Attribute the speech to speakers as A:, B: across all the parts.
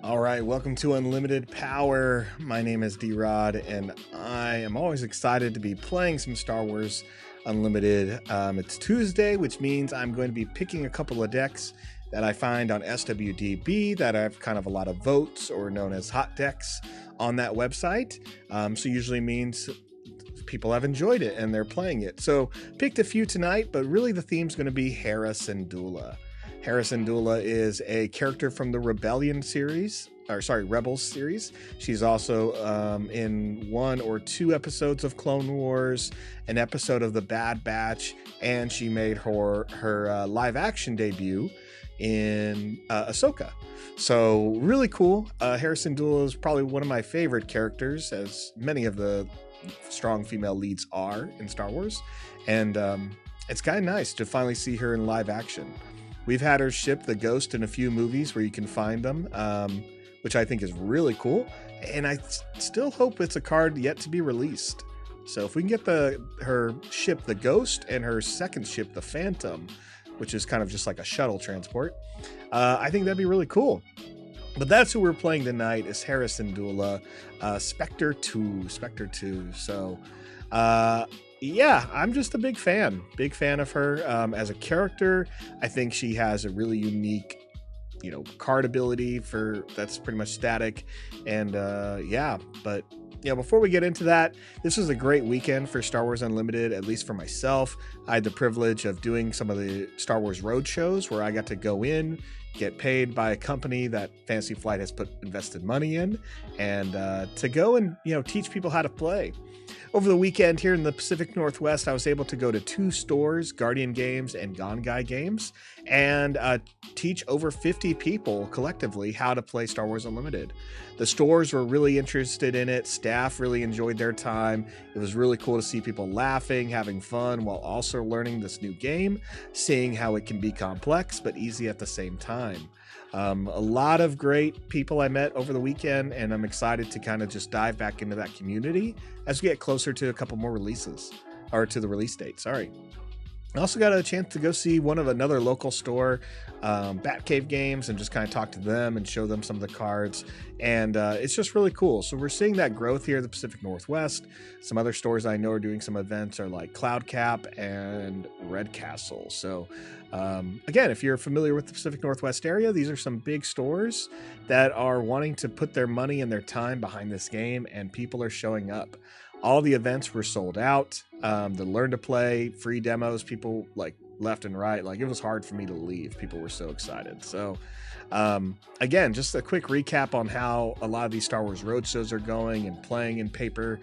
A: All right, welcome to Unlimited Power. My name is D-Rod, and I am always excited to be playing some Star Wars Unlimited. It's Tuesday, which means I'm going to be picking a couple of decks that I find on SWDB that have kind of a lot of votes, or known as hot decks, on that website. So usually means people have enjoyed it and they're playing it. So picked a few tonight, but really the theme's going to be Hera Syndulla. Hera Syndulla is a character from the Rebellion series, Rebels series. She's also in 1 or 2 episodes of Clone Wars, an episode of The Bad Batch, and she made her live action debut in Ahsoka. So really cool. Hera Syndulla is probably one of my favorite characters, as many of the strong female leads are in Star Wars. And it's kind of nice to finally see her in live action. We've had her ship the Ghost in a few movies where you can find them, which I think is really cool. And I still hope it's a card yet to be released. So if we can get her ship the Ghost and her second ship the Phantom, which is kind of just like a shuttle transport, I think that'd be really cool. But that's who we're playing tonight, is Hera Syndulla, Spectre 2. So yeah, I'm just a big fan of her as a character. I think she has a really unique, card ability that's pretty much static. And yeah, but before we get into that, this was a great weekend for Star Wars Unlimited, at least for myself. I had the privilege of doing some of the Star Wars road shows where I got to go in, get paid by a company that Fantasy Flight has invested money in, and to go and teach people how to play. Over the weekend here in the Pacific Northwest, I was able to go to 2 stores, Guardian Games and Gone Guy Games, and teach over 50 people collectively how to play Star Wars Unlimited. The stores were really interested in it. Staff really enjoyed their time. It was really cool to see people laughing, having fun, while also learning this new game, seeing how it can be complex but easy at the same time. A lot of great people I met over the weekend, and I'm excited to kind of just dive back into that community as we get closer to a couple more releases, or to the release date, sorry. I also got a chance to go see another local store, Batcave Games, and just kind of talk to them and show them some of the cards. And it's just really cool. So we're seeing that growth here in the Pacific Northwest. Some other stores I know are doing some events are like Cloud Cap and Red Castle. So again, if you're familiar with the Pacific Northwest area, these are some big stores that are wanting to put their money and their time behind this game, and people are showing up. All the events were sold out. The learn to play free demos, people like left and right. Like, it was hard for me to leave. People were so excited. So again, just a quick recap on how a lot of these Star Wars roadshows are going and playing in paper.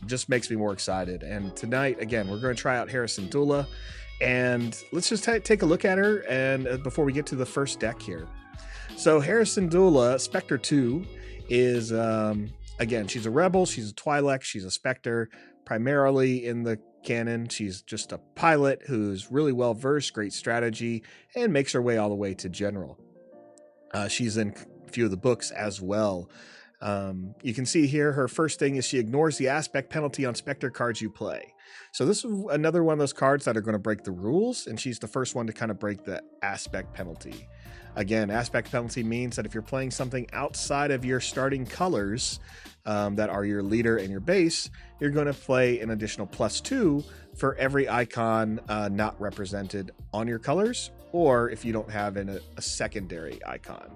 A: Just makes me more excited. And tonight, again, we're going to try out Hera Syndulla, and let's just take a look at her. And before we get to the first deck here, so Hera Syndulla Spectre 2 is again, she's a rebel, she's a Twi'lek, she's a Spectre. Primarily in the canon, she's just a pilot who's really well versed, great strategy, and makes her way all the way to general. She's in a few of the books as well. You can see here her first thing is she ignores the aspect penalty on Spectre cards you play. So this is another one of those cards that are going to break the rules, and she's the first one to kind of break the aspect penalty. Again, aspect penalty means that if you're playing something outside of your starting colors that are your leader and your base, you're going to play an additional +2 for every icon not represented on your colors, or if you don't have a secondary icon.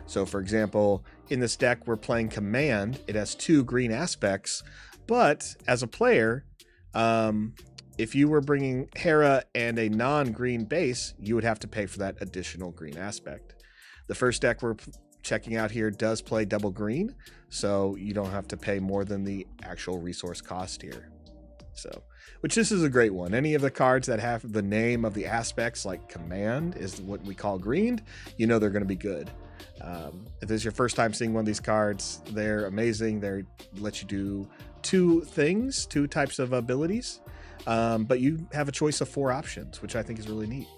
A: So for example, in this deck, we're playing Command. It has 2 green aspects, but as a player, if you were bringing Hera and a non-green base, you would have to pay for that additional green aspect. The first deck we're checking out here does play double green, so you don't have to pay more than the actual resource cost here. So, which this is a great one. Any of the cards that have the name of the aspects, like Command is what we call green, you know they're going to be good. If this is your first time seeing one of these cards, they're amazing. They let you do 2 types of abilities. But you have a choice of 4 options, which I think is really neat.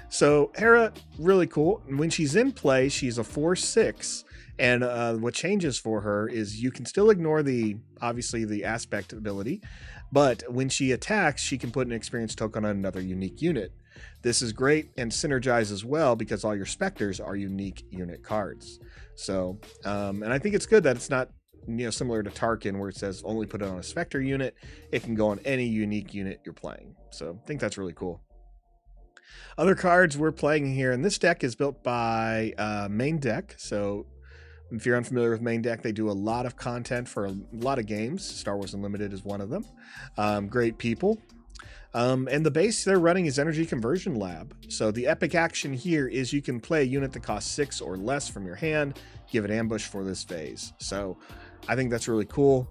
A: So Hera, really cool. And when she's in play, she's a 4/6. And what changes for her is you can still ignore obviously the aspect ability, but when she attacks, she can put an experience token on another unique unit. This is great and synergizes well because all your Spectres are unique unit cards. So, and I think it's good that it's not, similar to Tarkin, where it says only put it on a Spectre unit. It can go on any unique unit you're playing. So I think that's really cool. Other cards we're playing here, and this deck is built by Maindeck. So if you're unfamiliar with Maindeck, they do a lot of content for a lot of games. Star Wars Unlimited is one of them. Great people. And the base they're running is Energy Conversion Lab. So the epic action here is you can play a unit that costs 6 or less from your hand, give it ambush for this phase. So I think that's really cool.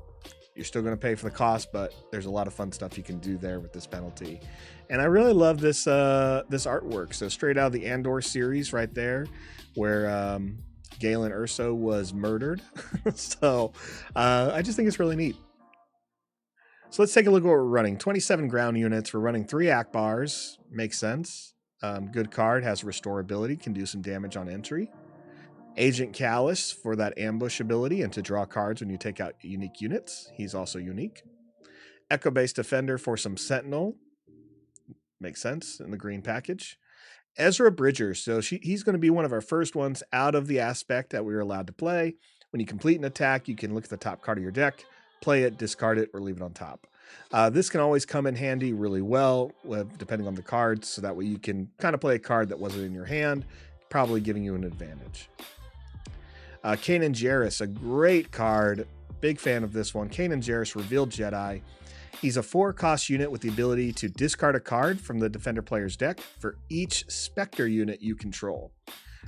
A: You're still going to pay for the cost, but there's a lot of fun stuff you can do there with this penalty. And I really love this this artwork. So straight out of the Andor series right there, where Galen Erso was murdered. So I just think it's really neat. So let's take a look at what we're running. 27 ground units. We're running 3 Akbars. Makes sense. Good card. Has restore ability. Can do some damage on entry. Agent Callus for that ambush ability and to draw cards when you take out unique units. He's also unique. Echo Base Defender for some Sentinel. Makes sense in the green package. Ezra Bridger. So he's going to be one of our first ones out of the aspect that we were allowed to play. When you complete an attack, you can look at the top card of your deck, play it, discard it, or leave it on top. This can always come in handy really well, depending on the cards, so that way you can kind of play a card that wasn't in your hand, probably giving you an advantage. Kanan Jarrus, a great card. Big fan of this one. Kanan Jarrus, Revealed Jedi. He's a 4-cost unit with the ability to discard a card from the defender player's deck for each Spectre unit you control.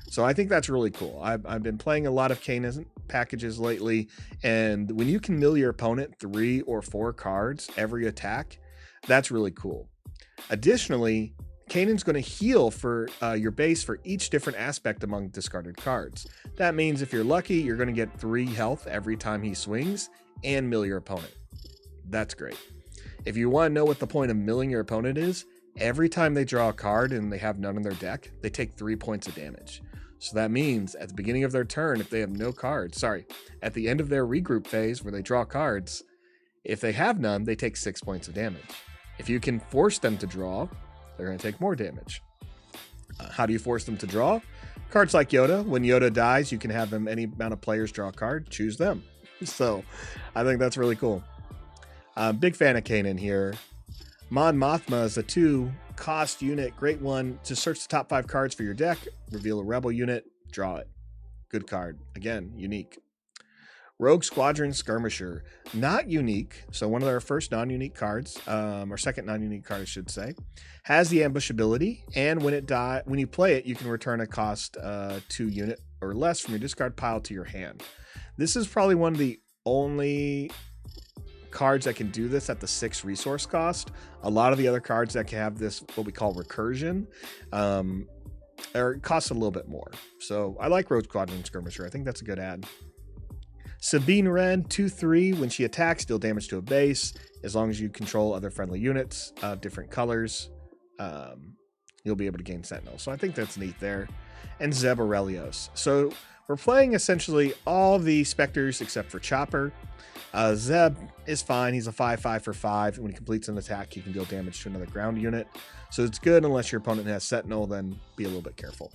A: So I think that's really cool. I've been playing a lot of Kanan packages lately, and when you can mill your opponent 3 or 4 cards every attack, that's really cool. Additionally, Kanan's going to heal for your base for each different aspect among discarded cards. That means if you're lucky, you're going to get 3 health every time he swings and mill your opponent. That's great. If you want to know what the point of milling your opponent is, every time they draw a card and they have none in their deck, they take 3 points of damage. So that means at the beginning of their turn, if they have no cards, at the end of their regroup phase where they draw cards, if they have none, they take 6 points of damage. If you can force them to draw, they're going to take more damage. How do you force them to draw? Cards like Yoda. When Yoda dies, you can have them, any amount of players draw a card, choose them. So I think that's really cool. Big fan of Kanan here. Mon Mothma is a 2-cost unit. Great one to search the top 5 cards for your deck, reveal a rebel unit, draw it. Good card. Again, unique. Rogue Squadron Skirmisher. Not unique. So one of our first non-unique cards, or second non-unique card, I should say, has the ambush ability. And when you play it, you can return a cost 2 unit or less from your discard pile to your hand. This is probably one of the only cards that can do this at the 6 resource cost. A lot of the other cards that can have this, what we call recursion, cost a little bit more. So I like Rogue Squadron Skirmisher. I think that's a good add. Sabine Wren, 2/3. When she attacks, deal damage to a base. As long as you control other friendly units of different colors, you'll be able to gain Sentinel. So I think that's neat there. And Zeb Aurelios. So we're playing essentially all the Spectres except for Chopper. Zeb is fine. He's a 5/5 for 5. When he completes an attack, he can deal damage to another ground unit. So it's good unless your opponent has Sentinel, then be a little bit careful.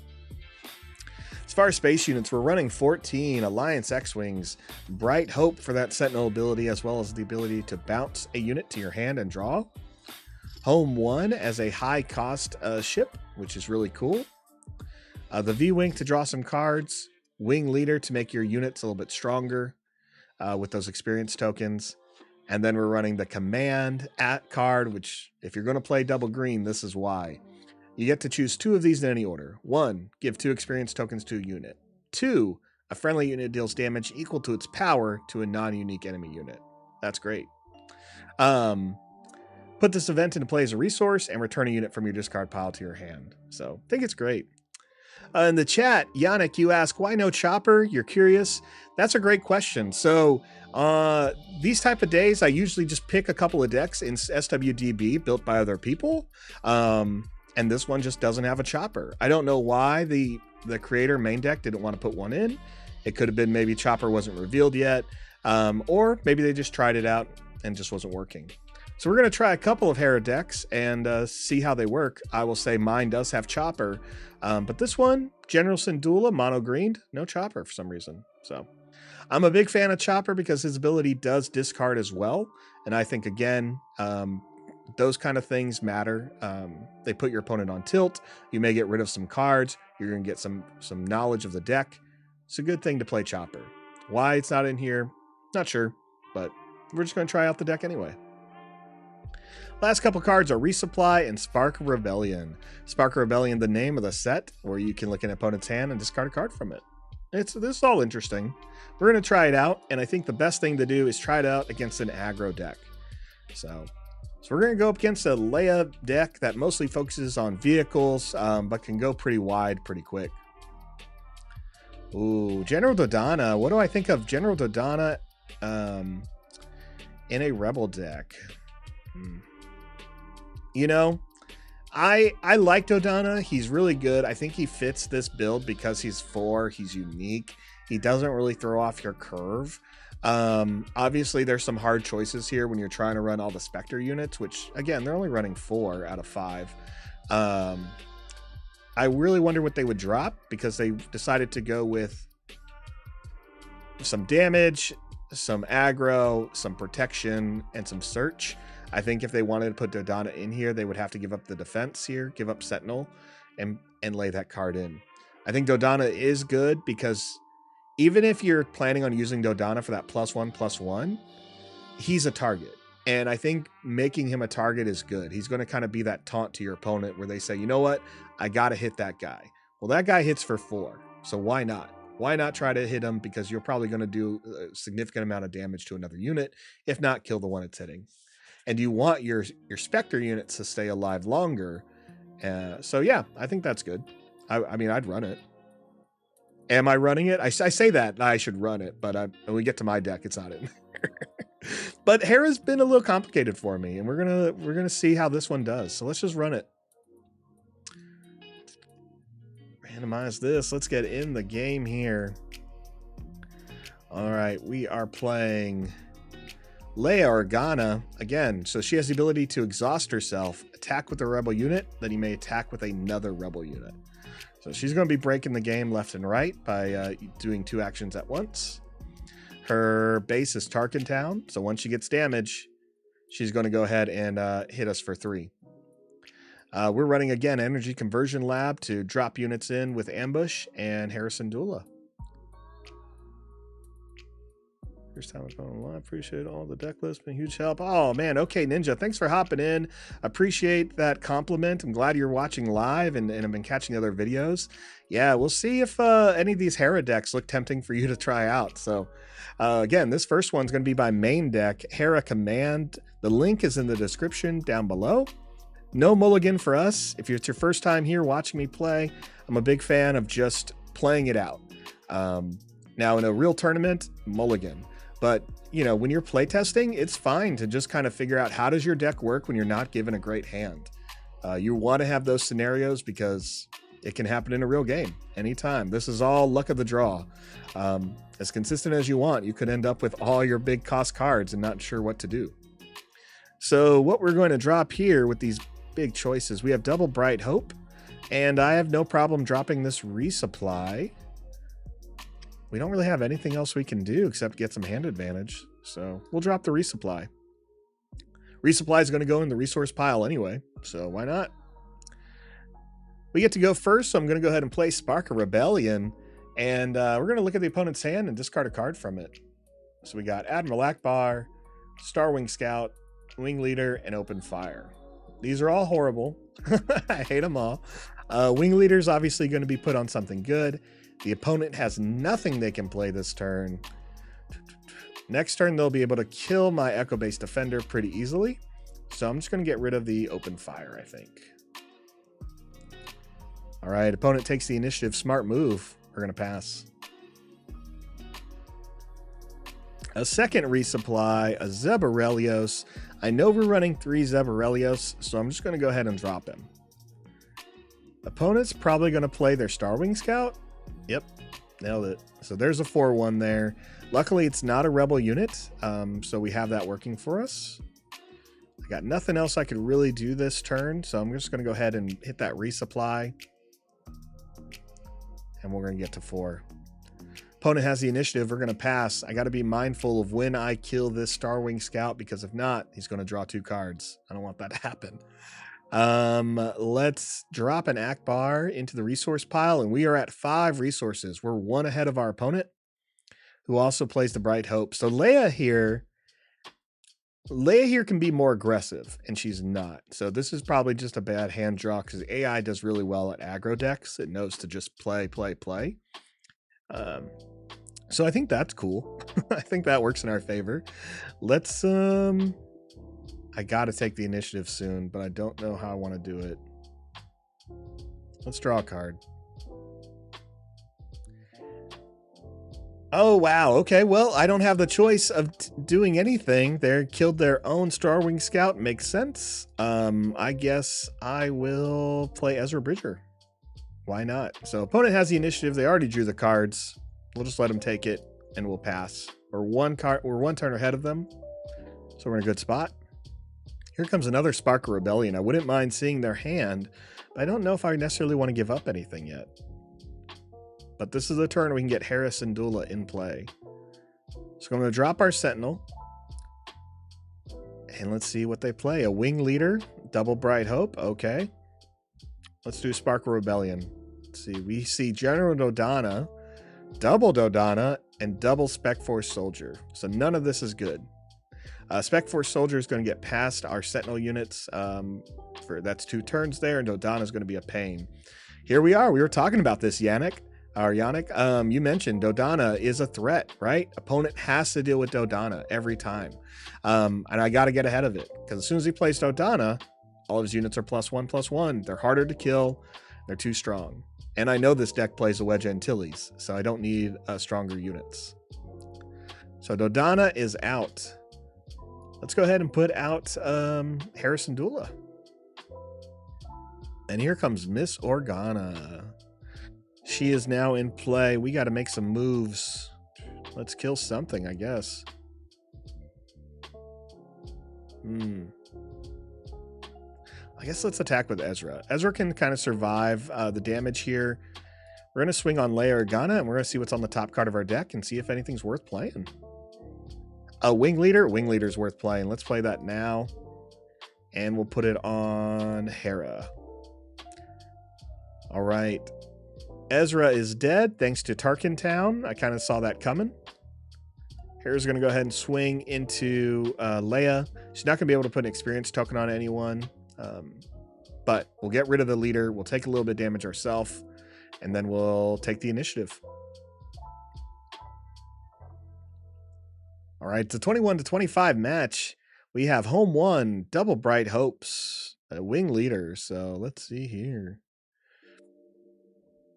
A: As far as space units, we're running 14 Alliance X-Wings. Bright Hope for that Sentinel ability, as well as the ability to bounce a unit to your hand and draw. Home 1 as a high-cost ship, which is really cool. The V-Wing to draw some cards. Wing Leader to make your units a little bit stronger with those experience tokens. And then we're running the Command at card, which if you're going to play double green, this is why. You get to choose 2 of these in any order. 1, give 2 experience tokens to a unit. 2, a friendly unit deals damage equal to its power to a non-unique enemy unit. That's great. Put this event into play as a resource and return a unit from your discard pile to your hand. So I think it's great. In the chat, Yannick, you ask, why no Chopper? You're curious. That's a great question. So these type of days, I usually just pick a couple of decks in SWDB built by other people. And this one just doesn't have a Chopper. I don't know why the creator Maindeck didn't want to put one in. It could have been maybe Chopper wasn't revealed yet. Or maybe they just tried it out and just wasn't working. So we're going to try a couple of Hera decks and see how they work. I will say mine does have Chopper. But this one, General Syndulla, mono greened, no Chopper for some reason. So I'm a big fan of Chopper because his ability does discard as well. And I think, again, those kind of things matter. They put your opponent on tilt. You may get rid of some cards. You're going to get some knowledge of the deck. It's a good thing to play Chopper. Why it's not in here, not sure. But we're just going to try out the deck anyway. Last couple cards are Resupply and Spark of Rebellion. Spark of Rebellion, the name of the set, where you can look at an opponent's hand and discard a card from it. This is all interesting. We're going to try it out, and I think the best thing to do is try it out against an aggro deck. So we're going to go up against a Leia deck that mostly focuses on vehicles, but can go pretty wide pretty quick. Ooh, General Dodonna. What do I think of General Dodonna in a Rebel deck? You know, I like Dodonna. He's really good. I think he fits this build because he's 4. He's unique. He doesn't really throw off your curve. Obviously, there's some hard choices here when you're trying to run all the Spectre units, which, again, they're only running 4 out of 5. I really wonder what they would drop because they decided to go with some damage, some aggro, some protection, and some search. I think if they wanted to put Dodonna in here, they would have to give up the defense here, give up Sentinel, and lay that card in. I think Dodonna is good because even if you're planning on using Dodonna for that +1/+1, he's a target. And I think making him a target is good. He's going to kind of be that taunt to your opponent where they say, you know what? I got to hit that guy. Well, that guy hits for 4. So why not? Why not try to hit him? Because you're probably going to do a significant amount of damage to another unit, if not kill the one it's hitting. And you want your Spectre units to stay alive longer. So yeah, I think that's good. I mean, I'd run it. Am I running it? I say that I should run it, but when we get to my deck, it's not in there. But Hera's been a little complicated for me, and we're gonna see how this one does. So let's just run it. Randomize this. Let's get in the game here. All right, we are playing Leia Organa, again, so she has the ability to exhaust herself, attack with a rebel unit, then you may attack with another rebel unit. So she's going to be breaking the game left and right by doing 2 actions at once. Her base is Tarkin Town, so once she gets damage, she's going to go ahead and hit us for 3. We're running, again, Energy Conversion Lab to drop units in with Ambush and Hera Syndulla. First time I'm going live. Appreciate all the deck list. Been a huge help. Oh, man. Okay, Ninja, thanks for hopping in. Appreciate that compliment. I'm glad you're watching live and have been catching other videos. Yeah, we'll see if any of these Hera decks look tempting for you to try out. So, again, this first one's going to be by Maindeck, Hera Command. The link is in the description down below. No mulligan for us. If it's your first time here watching me play, I'm a big fan of just playing it out. Now, in a real tournament, mulligan. But, you know, when you're playtesting, it's fine to just kind of figure out how does your deck work when you're not given a great hand. You want to have those scenarios because it can happen in a real game anytime. This is all luck of the draw. As consistent as you want, you could end up with all your big cost cards and not sure what to do. So what we're going to drop here with these big choices, we have double Bright Hope, and I have no problem dropping this resupply. We don't really have anything else we can do except get some hand advantage. So we'll drop the resupply. Resupply is going to go in the resource pile anyway, so why not? We get to go first, so I'm going to go ahead and play Spark of Rebellion. And we're going to look at the opponent's hand and discard a card from it. So we got Admiral Akbar, Star Wing Scout, Wing Leader, and Open Fire. These are all horrible. I hate them all. Wing Leader's obviously going to be put on something good. The opponent has nothing they can play this turn. Next turn, they'll be able to kill my Echo-based Defender pretty easily. So I'm just going to get rid of the Open Fire, I think. All right, opponent takes the initiative. Smart move. We're going to pass. A second resupply, a Zeb Aurelios. I know we're running 3 Zeb Aurelios, so I'm just going to go ahead and drop him. Opponent's probably going to play their Star Wing Scout. Yep, nailed it. So there's a 4-1 there. Luckily, it's not a rebel unit, so we have that working for us. I got nothing else I could really do this turn, so I'm just going to go ahead and hit that resupply. And we're going to get to 4. Opponent has the initiative. We're going to pass. I got to be mindful of when I kill this Star Wing Scout, because if not, he's going to draw 2 cards. I don't want that to happen. Let's drop an Akbar into the resource pile, and we are at 5 resources. We're 1 ahead of our opponent, who also plays the Bright Hope. So Leia here can be more aggressive, and she's not. So this is probably just a bad hand draw, because AI does really well at aggro decks. It knows to just play. So I think that's cool. I think that works in our favor. Let's I gotta take the initiative soon, but I don't know how I want to do it. Let's draw a card. Oh, wow. Okay, well, I don't have the choice of doing anything. They killed their own Star Wing Scout. Makes sense. I guess I will play Ezra Bridger. Why not? So opponent has the initiative. They already drew the cards. We'll just let them take it, and we'll pass. We're 1 turn ahead of them, so we're in a good spot. Here comes another Spark of Rebellion. I wouldn't mind seeing their hand, but I don't know if I necessarily want to give up anything yet. But this is the turn we can get Hera Syndulla in play. So I'm going to drop our Sentinel. And let's see what they play. A Wing Leader, double Bright Hope. Okay. Let's do Spark of Rebellion. Let's see. We see General Dodonna, double Dodonna, and double Spec Force Soldier. So none of this is good. Spec Force Soldier is going to get past our Sentinel units. That's 2 turns there, and Dodonna is going to be a pain. Here we are. We were talking about this, Yannick. You mentioned Dodonna is a threat, right? Opponent has to deal with Dodonna every time. And I got to get ahead of it, because as soon as he plays Dodonna, all of his units are +1/+1. They're harder to kill. They're too strong. And I know this deck plays a Wedge Antilles, so I don't need stronger units. So Dodonna is out. Let's go ahead and put out Hera Syndulla. And here comes Miss Organa. She is now in play. We got to make some moves. Let's kill something, I guess. I guess let's attack with Ezra. Ezra can kind of survive the damage here. We're going to swing on Leia Organa, and we're going to see what's on the top card of our deck and see if anything's worth playing. A Wing Leader? Wing Leader's worth playing. Let's play that now. And we'll put it on Hera. All right. Ezra is dead thanks to Tarkin Town. I kind of saw that coming. Hera's going to go ahead and swing into Leia. She's not going to be able to put an experience token on anyone. But we'll get rid of the leader. We'll take a little bit of damage ourselves. And then we'll take the initiative. All right, it's a 21-25 match. We have home one, double Bright Hopes, a Wing Leader. So let's see here.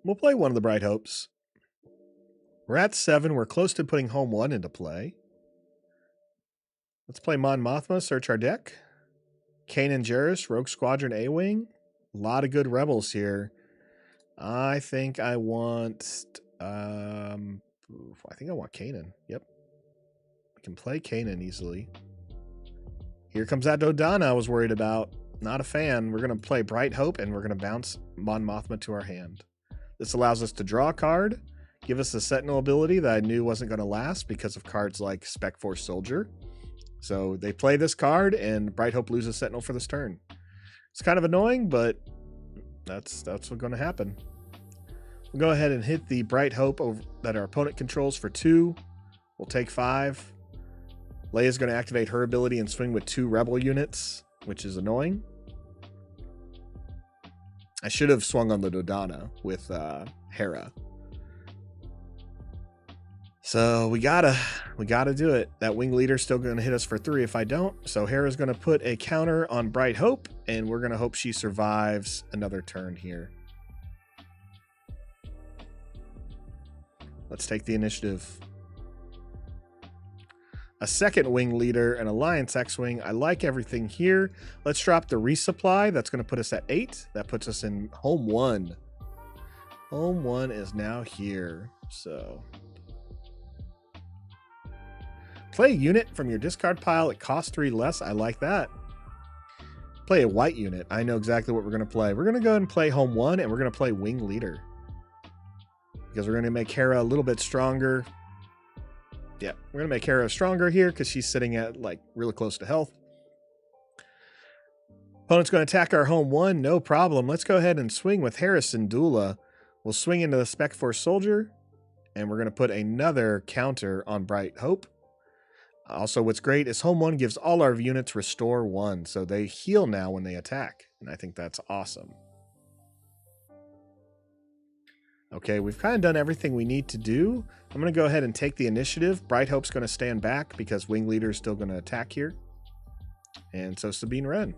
A: We'll play one of the Bright Hopes. We're at 7. We're close to putting home one into play. Let's play Mon Mothma, search our deck. Kanan Jarrus, Rogue Squadron A-Wing. A lot of good rebels here. I think I want Kanan. Yep. We can play Kanan easily. Here comes that Dodana I was worried about. Not a fan. We're going to play Bright Hope, and we're going to bounce Mon Mothma to our hand. This allows us to draw a card, give us the Sentinel ability that I knew wasn't going to last because of cards like Spec Force Soldier. So they play this card, and Bright Hope loses Sentinel for this turn. It's kind of annoying, but that's what's going to happen. We'll go ahead and hit the Bright Hope that our opponent controls for 2. We'll take 5. Leia's going to activate her ability and swing with 2 rebel units, which is annoying. I should have swung on the Dodana with Hera. So we gotta do it. That Wing Leader's still going to hit us for 3 if I don't. So Hera's going to put a counter on Bright Hope, and we're going to hope she survives another turn here. Let's take the initiative. A second Wing Leader, an Alliance X-Wing. I like everything here. Let's drop the resupply. That's going to put us at 8. That puts us in home 1. Home 1 is now here. So play a unit from your discard pile. It costs 3 less. I like that. Play a white unit. I know exactly what we're going to play. We're going to go ahead and play home 1, and we're going to play Wing Leader. Because we're going to make Hera a little bit stronger. Yeah, we're going to make Hera stronger here because she's sitting at like really close to health. Opponent's going to attack our home 1. No problem. Let's go ahead and swing with Hera Syndulla. We'll swing into the Spec Force Soldier. And we're going to put another counter on Bright Hope. Also, what's great is home 1 gives all our units restore 1. So they heal now when they attack. And I think that's awesome. Okay, we've kind of done everything we need to do. I'm going to go ahead and take the initiative. Bright Hope's going to stand back because Wing Leader is still going to attack here. And so Sabine Wren.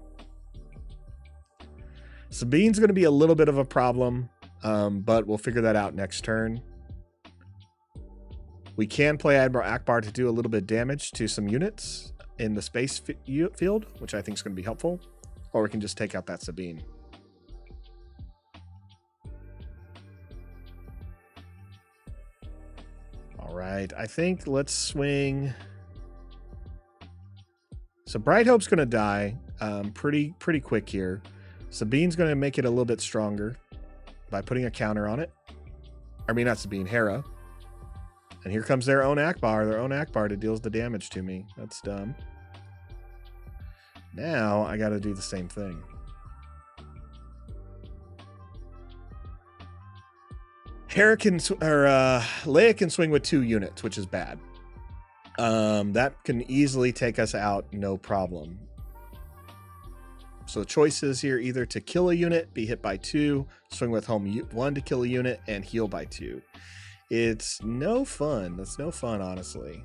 A: Sabine's going to be a little bit of a problem, but we'll figure that out next turn. We can play Admiral Akbar to do a little bit of damage to some units in the space field, which I think is going to be helpful. Or we can just take out that Sabine. All right, I think let's swing. So Bright Hope's going to die pretty quick here. Sabine's going to make it a little bit stronger by putting a counter on it. I mean, not Sabine, Hera. And here comes their own Akbar that deals the damage to me. That's dumb. Now I got to do the same thing. Leia can swing with 2 units, which is bad. That can easily take us out, no problem. So the choices here either to kill a unit, be hit by 2, swing with home 1 to kill a unit, and heal by 2. It's no fun. That's no fun, honestly.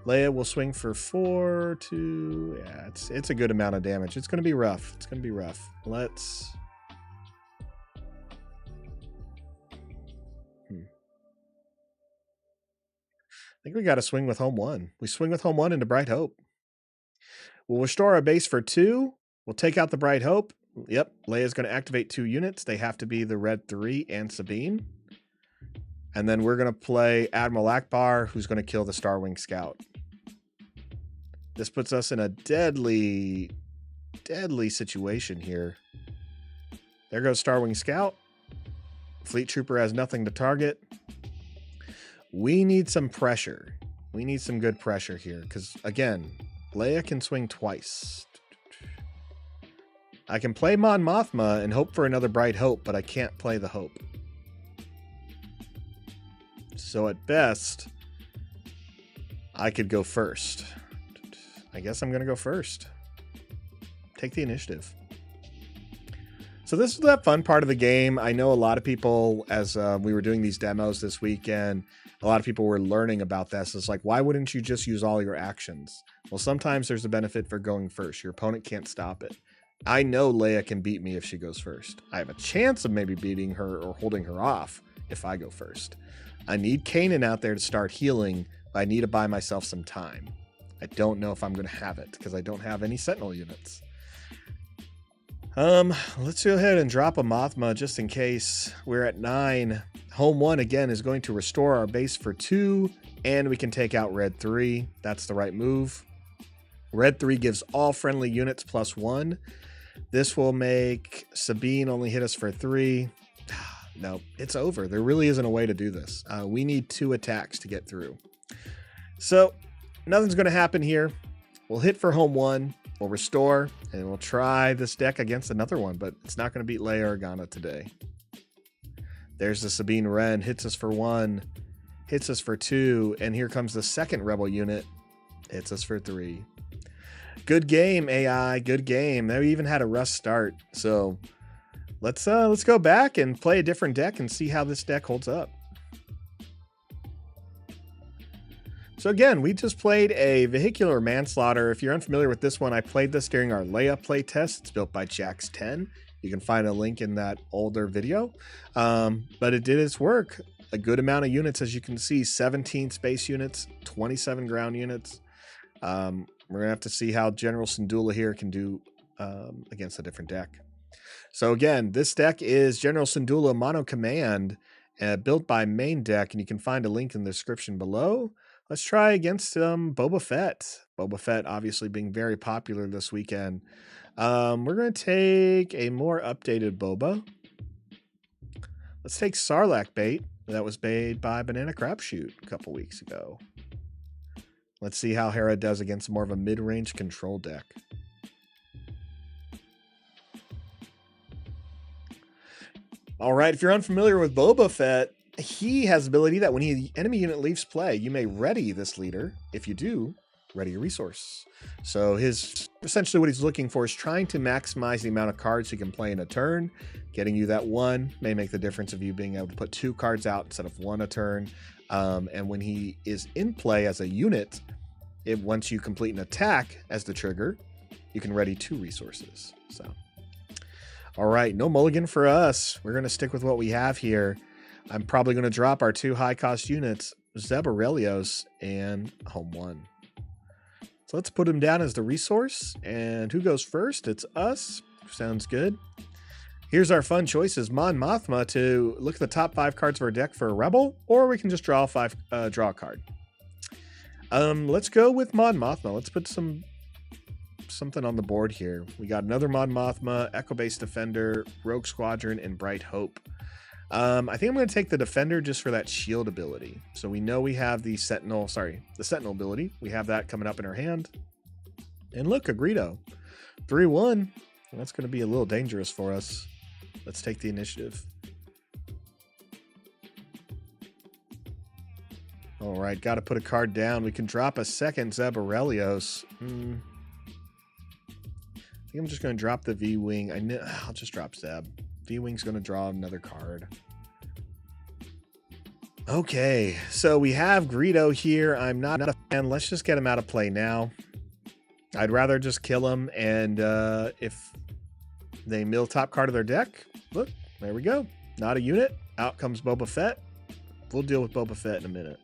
A: Leia will swing for 4 to... Yeah, it's a good amount of damage. It's going to be rough. It's going to be rough. Let's... I think we got to swing with home 1. We swing with home 1 into Bright Hope. We'll restore our base for 2. We'll take out the Bright Hope. Yep, Leia's going to activate 2 units. They have to be the Red 3 and Sabine. And then we're going to play Admiral Akbar, who's going to kill the Starwing Scout. This puts us in a deadly situation here. There goes Starwing Scout. Fleet Trooper has nothing to target. We need some pressure. We need some good pressure here because, again, Leia can swing twice. I can play Mon Mothma and hope for another Bright Hope, but I can't play the Hope. So at best, I could go first. I guess I'm going to go first. Take the initiative. So this is that fun part of the game. I know a lot of people, as we were doing these demos this weekend, a lot of people were learning about this. It's like, why wouldn't you just use all your actions? Well, sometimes there's a benefit for going first. Your opponent can't stop it. I know Leia can beat me if she goes first. I have a chance of maybe beating her or holding her off if I go first. I need Kanan out there to start healing, but I need to buy myself some time. I don't know if I'm going to have it because I don't have any Sentinel units. Let's go ahead and drop a Mothma just in case. We're at 9. Home 1 again is going to restore our base for 2, and we can take out Red 3. That's the right move. Red 3 gives all friendly units +1. This will make Sabine only hit us for 3. No, it's over. There really isn't a way to do this. We need 2 attacks to get through. So nothing's going to happen here. We'll hit for home 1. We'll restore, and we'll try this deck against another one, but it's not going to beat Leia Organa today. There's the Sabine Wren. Hits us for 1. Hits us for 2. And here comes the second Rebel unit. Hits us for 3. Good game, AI. Good game. They even had a rust start. So let's go back and play a different deck and see how this deck holds up. So again, we just played a Vehicular Manslaughter. If you're unfamiliar with this one, I played this during our Leia playtest. It's built by Jax10. You can find a link in that older video. But it did its work. A good amount of units, as you can see, 17 space units, 27 ground units. We're going to have to see how General Syndulla here can do against a different deck. So again, this deck is General Syndulla Mono Command, built by Maindeck, and you can find a link in the description below. Let's try against Boba Fett. Boba Fett obviously being very popular this weekend. We're going to take a more updated Boba. Let's take Sarlacc bait. That was made by Banana Crapshoot a couple weeks ago. Let's see how Hera does against more of a mid-range control deck. All right, if you're unfamiliar with Boba Fett, he has the ability that when the enemy unit leaves play, you may ready this leader. If you do, ready a resource. So essentially what he's looking for is trying to maximize the amount of cards he can play in a turn. Getting you that 1 may make the difference of you being able to put 2 cards out instead of 1 a turn. And when he is in play as a unit, once you complete an attack as the trigger, you can ready 2 resources. So, all right, no mulligan for us. We're going to stick with what we have here. I'm probably going to drop our 2 high-cost units, Zeb Aurelios and Home 1. So let's put him down as the resource. And who goes first? It's us. Sounds good. Here's our fun choices. Mon Mothma to look at the top 5 cards of our deck for a Rebel, or we can just draw a card. Let's go with Mon Mothma. Let's put something on the board here. We got another Mon Mothma, Echo Base Defender, Rogue Squadron, and Bright Hope. I think I'm going to take the Defender just for that shield ability. So we know we have the Sentinel ability. We have that coming up in our hand. And look, a Greedo. 3-1. That's going to be a little dangerous for us. Let's take the initiative. All right, got to put a card down. We can drop a second Zeb Aurelios. I think I'm just going to drop the V-Wing. I'll just drop Zeb. V-Wing's going to draw another card. Okay, so we have Greedo here. I'm not a fan. Let's just get him out of play now. I'd rather just kill him, and if they mill top card of their deck, look, there we go. Not a unit. Out comes Boba Fett. We'll deal with Boba Fett in a minute.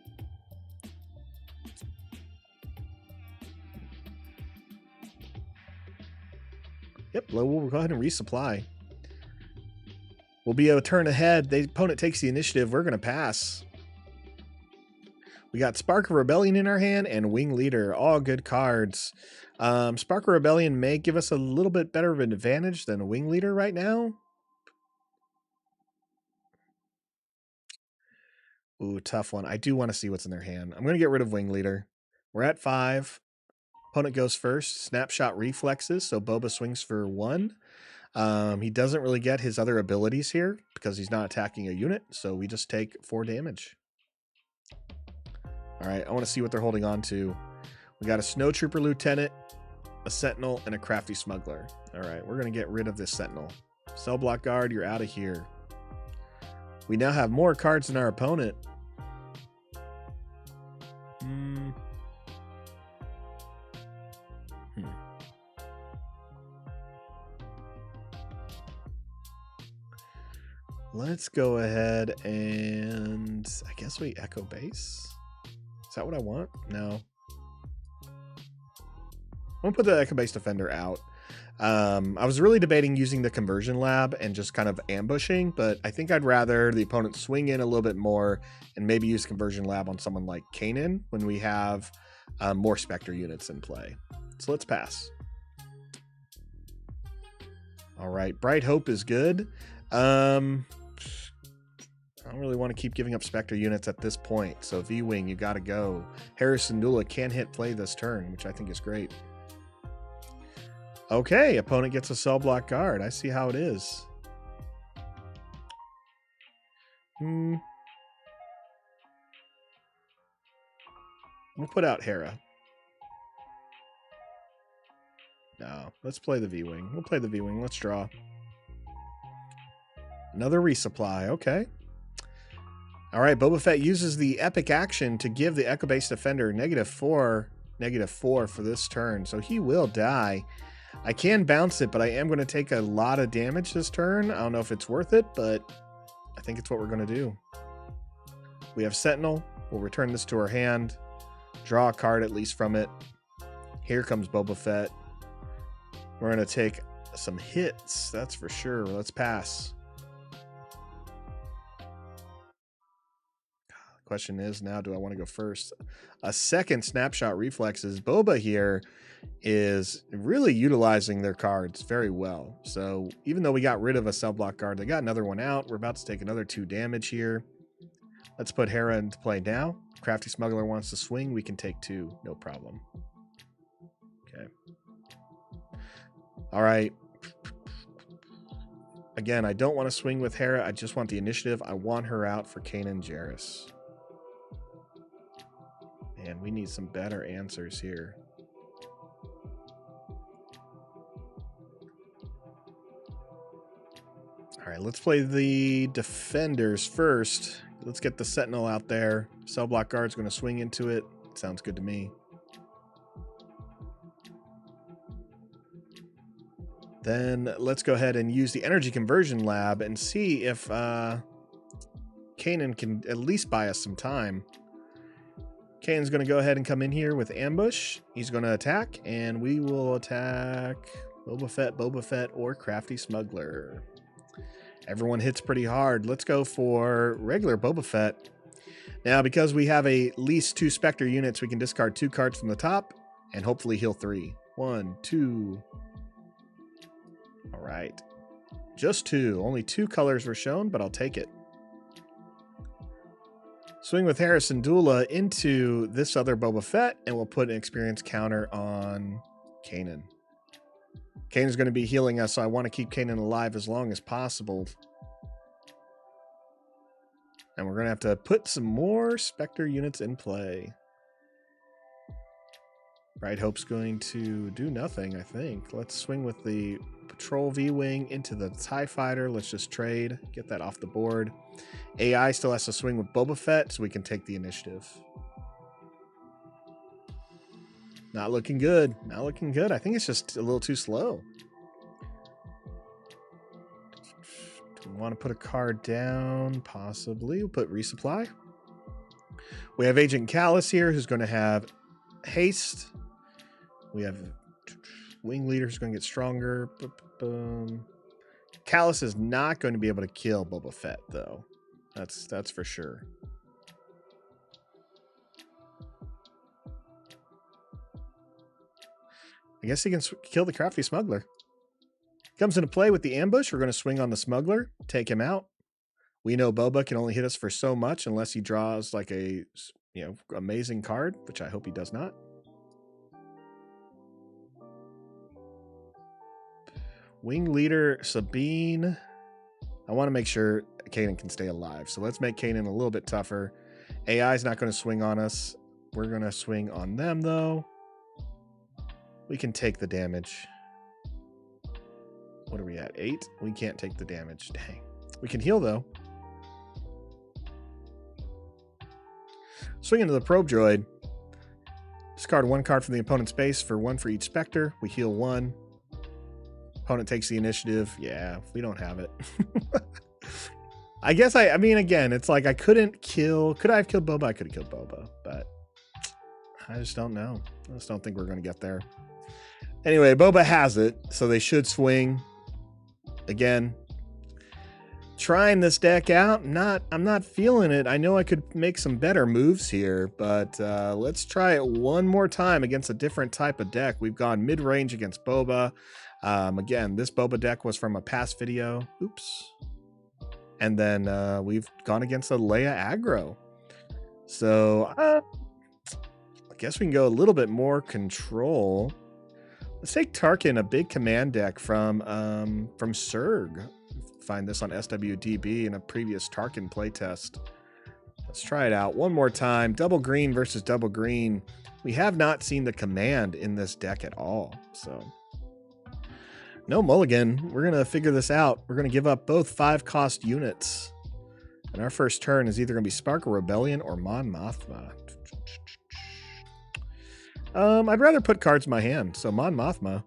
A: Yep, we'll go ahead and resupply. We'll be a turn ahead. The opponent takes the initiative. We're going to pass. We got Spark of Rebellion in our hand and Wing Leader. All good cards. Spark of Rebellion may give us a little bit better of an advantage than Wing Leader right now. Ooh, tough one. I do want to see what's in their hand. I'm going to get rid of Wing Leader. We're at 5. Opponent goes first. Snapshot reflexes, so Boba swings for 1. He doesn't really get his other abilities here because he's not attacking a unit, so we just take 4 damage. All right, I want to see what they're holding on to. We got a Snowtrooper Lieutenant, a Sentinel, and a Crafty Smuggler. All right, we're going to get rid of this Sentinel. Cell Block Guard, you're out of here. We now have more cards than our opponent. Let's go ahead and I guess we Echo Base. Is that what I want? No. I'm gonna put the Echo Base Defender out. I was really debating using the Conversion Lab and just kind of ambushing, but I think I'd rather the opponent swing in a little bit more and maybe use Conversion Lab on someone like Kanan when we have more Spectre units in play. So let's pass. All right, Bright Hope is good. I don't really want to keep giving up Spectre units at this point, so V-Wing, you gotta go. Hera Syndulla can hit play this turn, which I think is great. Okay, opponent gets a Cell Block Guard. I see how it is. We'll put out Hera. No, let's play the V-Wing. We'll play the V-Wing. Let's draw. Another resupply. Okay. All right, Boba Fett uses the epic action to give the Echo Base Defender -4 for this turn, so he will die. I can bounce it, but I am going to take a lot of damage this turn. I don't know if it's worth it, but I think it's what we're going to do. We have Sentinel. We'll return this to our hand. Draw a card at least from it. Here comes Boba Fett. We're going to take some hits, that's for sure. Let's pass. Question is now, do I want to go first? A second Snapshot Reflexes. Boba here is really utilizing their cards very well. So even though we got rid of a Cell Block Guard, they got another one out. We're about to take another 2 damage here. Let's put Hera into play now. Crafty Smuggler wants to swing. We can take 2, no problem. Okay. All right. Again, I don't want to swing with Hera. I just want the initiative. I want her out for Kanan Jarrus. Man, we need some better answers here. All right, let's play the defenders first. Let's get the Sentinel out there. Cell Block Guard's going to swing into it. Sounds good to me. Then let's go ahead and use the Energy Conversion Lab and see if Kanan can at least buy us some time. Kanan's going to go ahead and come in here with Ambush. He's going to attack, and we will attack Boba Fett, or Crafty Smuggler. Everyone hits pretty hard. Let's go for regular Boba Fett. Now, because we have at least 2 Spectre units, we can discard 2 cards from the top and hopefully heal 3. 1, 2. All right. Just 2. Only 2 colors were shown, but I'll take it. Swing with Hera Syndulla into this other Boba Fett, and we'll put an experience counter on Kanan. Kanan's going to be healing us, so I want to keep Kanan alive as long as possible. And we're going to have to put some more Spectre units in play. Bright Hope's going to do nothing, I think. Let's swing with the Patrol V-Wing into the TIE Fighter. Let's just trade, get that off the board. AI still has to swing with Boba Fett, so we can take the initiative. Not looking good. Not looking good. I think it's just a little too slow. Do we want to put a card down? Possibly. We'll put Resupply. We have Agent Callus here, who's going to have Haste. We have Wing Leader, who's going to get stronger. Callus is not going to be able to kill Boba Fett, though. That's for sure. I guess he can kill the crafty smuggler. Comes into play with the ambush. We're going to swing on the smuggler, take him out. We know Boba can only hit us for so much unless he draws like a, amazing card, which I hope he does not. Wing leader Sabine. I want to make sure Kanan can stay alive. So let's make Kanan a little bit tougher. AI is not going to swing on us. We're going to swing on them though. We can take the damage. What are we at? 8? We can't take the damage. Dang. We can heal though. Swing into the probe droid. Discard 1 card from the opponent's base for 1 for each Spectre. We heal 1. Opponent takes the initiative. Yeah, we don't have it. I guess I mean, again, it's like I couldn't kill. Could I have killed Boba? I could have killed Boba, but I just don't know. I just don't think we're going to get there. Anyway, Boba has it, so they should swing. Again, trying this deck out. I'm not feeling it. I know I could make some better moves here, but let's try it one more time against a different type of deck. We've gone mid-range against Boba. Again, this Boba deck was from a past video. Oops. And then we've gone against a Leia aggro. So I guess we can go a little bit more control. Let's take Tarkin, a big command deck from Surg. Find this on SWDB in a previous Tarkin playtest. Let's try it out one more time. Double green versus double green. We have not seen the command in this deck at all. So no mulligan. We're going to figure this out. We're going to give up both 5-cost units. And our first turn is either going to be Spark or Rebellion or Mon Mothma. I'd rather put cards in my hand. So Mon Mothma.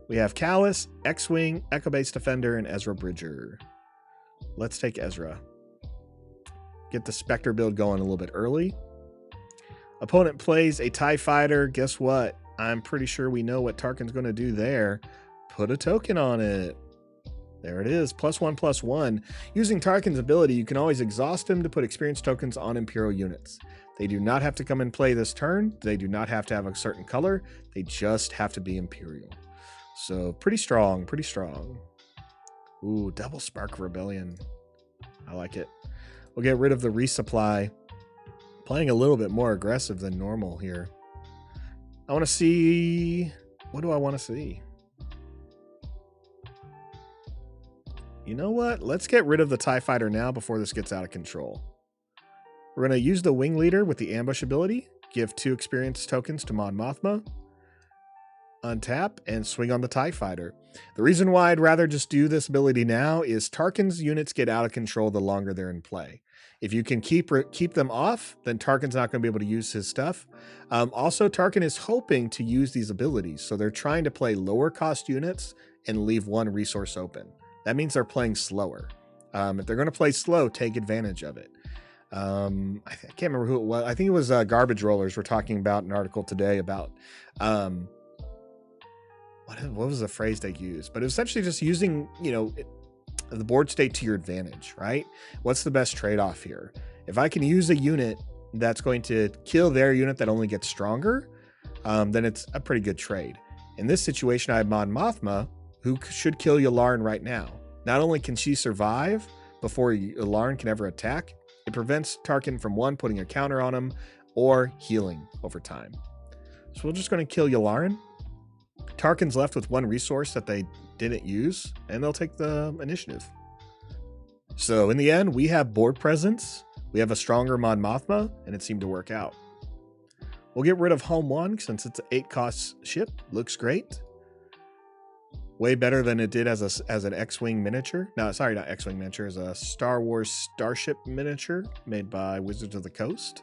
A: We have Callus, X-Wing, Echo Base Defender, and Ezra Bridger. Let's take Ezra. Get the Spectre build going a little bit early. Opponent plays a TIE Fighter. Guess what? I'm pretty sure we know what Tarkin's going to do there. Put a token on it. There it is. +1/+1. Using Tarkin's ability, you can always exhaust him to put experience tokens on Imperial units. They do not have to come and play this turn. They do not have to have a certain color. They just have to be Imperial. So pretty strong, pretty strong. Ooh, double Spark Rebellion. I like it. We'll get rid of the resupply. Playing a little bit more aggressive than normal here. I want to see... What do I want to see? You know what? Let's get rid of the TIE Fighter now before this gets out of control. We're going to use the Wing Leader with the Ambush ability. Give 2 experience tokens to Mon Mothma. Untap and swing on the TIE Fighter. The reason why I'd rather just do this ability now is Tarkin's units get out of control the longer they're in play. If you can keep them off, then Tarkin's not going to be able to use his stuff. Also, Tarkin is hoping to use these abilities, so they're trying to play lower cost units and leave 1 resource open. That means they're playing slower. If they're going to play slow, take advantage of it. I can't remember who it was. I think it was Garbage Rollers. We're talking about an article today about what was the phrase they used? But it was essentially just using, the board state to your advantage, right? What's the best trade-off here? If I can use a unit that's going to kill their unit that only gets stronger, then it's a pretty good trade. In this situation, I have Mon Mothma, who should kill Yularen right now. Not only can she survive before Yularen can ever attack, it prevents Tarkin from 1, putting a counter on him, or healing over time. So we're just going to kill Yularen. Tarkin's left with 1 resource that they didn't use, and they'll take the initiative. So in the end, we have board presence, we have a stronger Mon Mothma, and it seemed to work out. We'll get rid of Home 1 since it's an 8-cost ship. Looks great. Way better than it did as an X-Wing miniature. No, sorry, not X-Wing miniature. As a Star Wars Starship miniature made by Wizards of the Coast.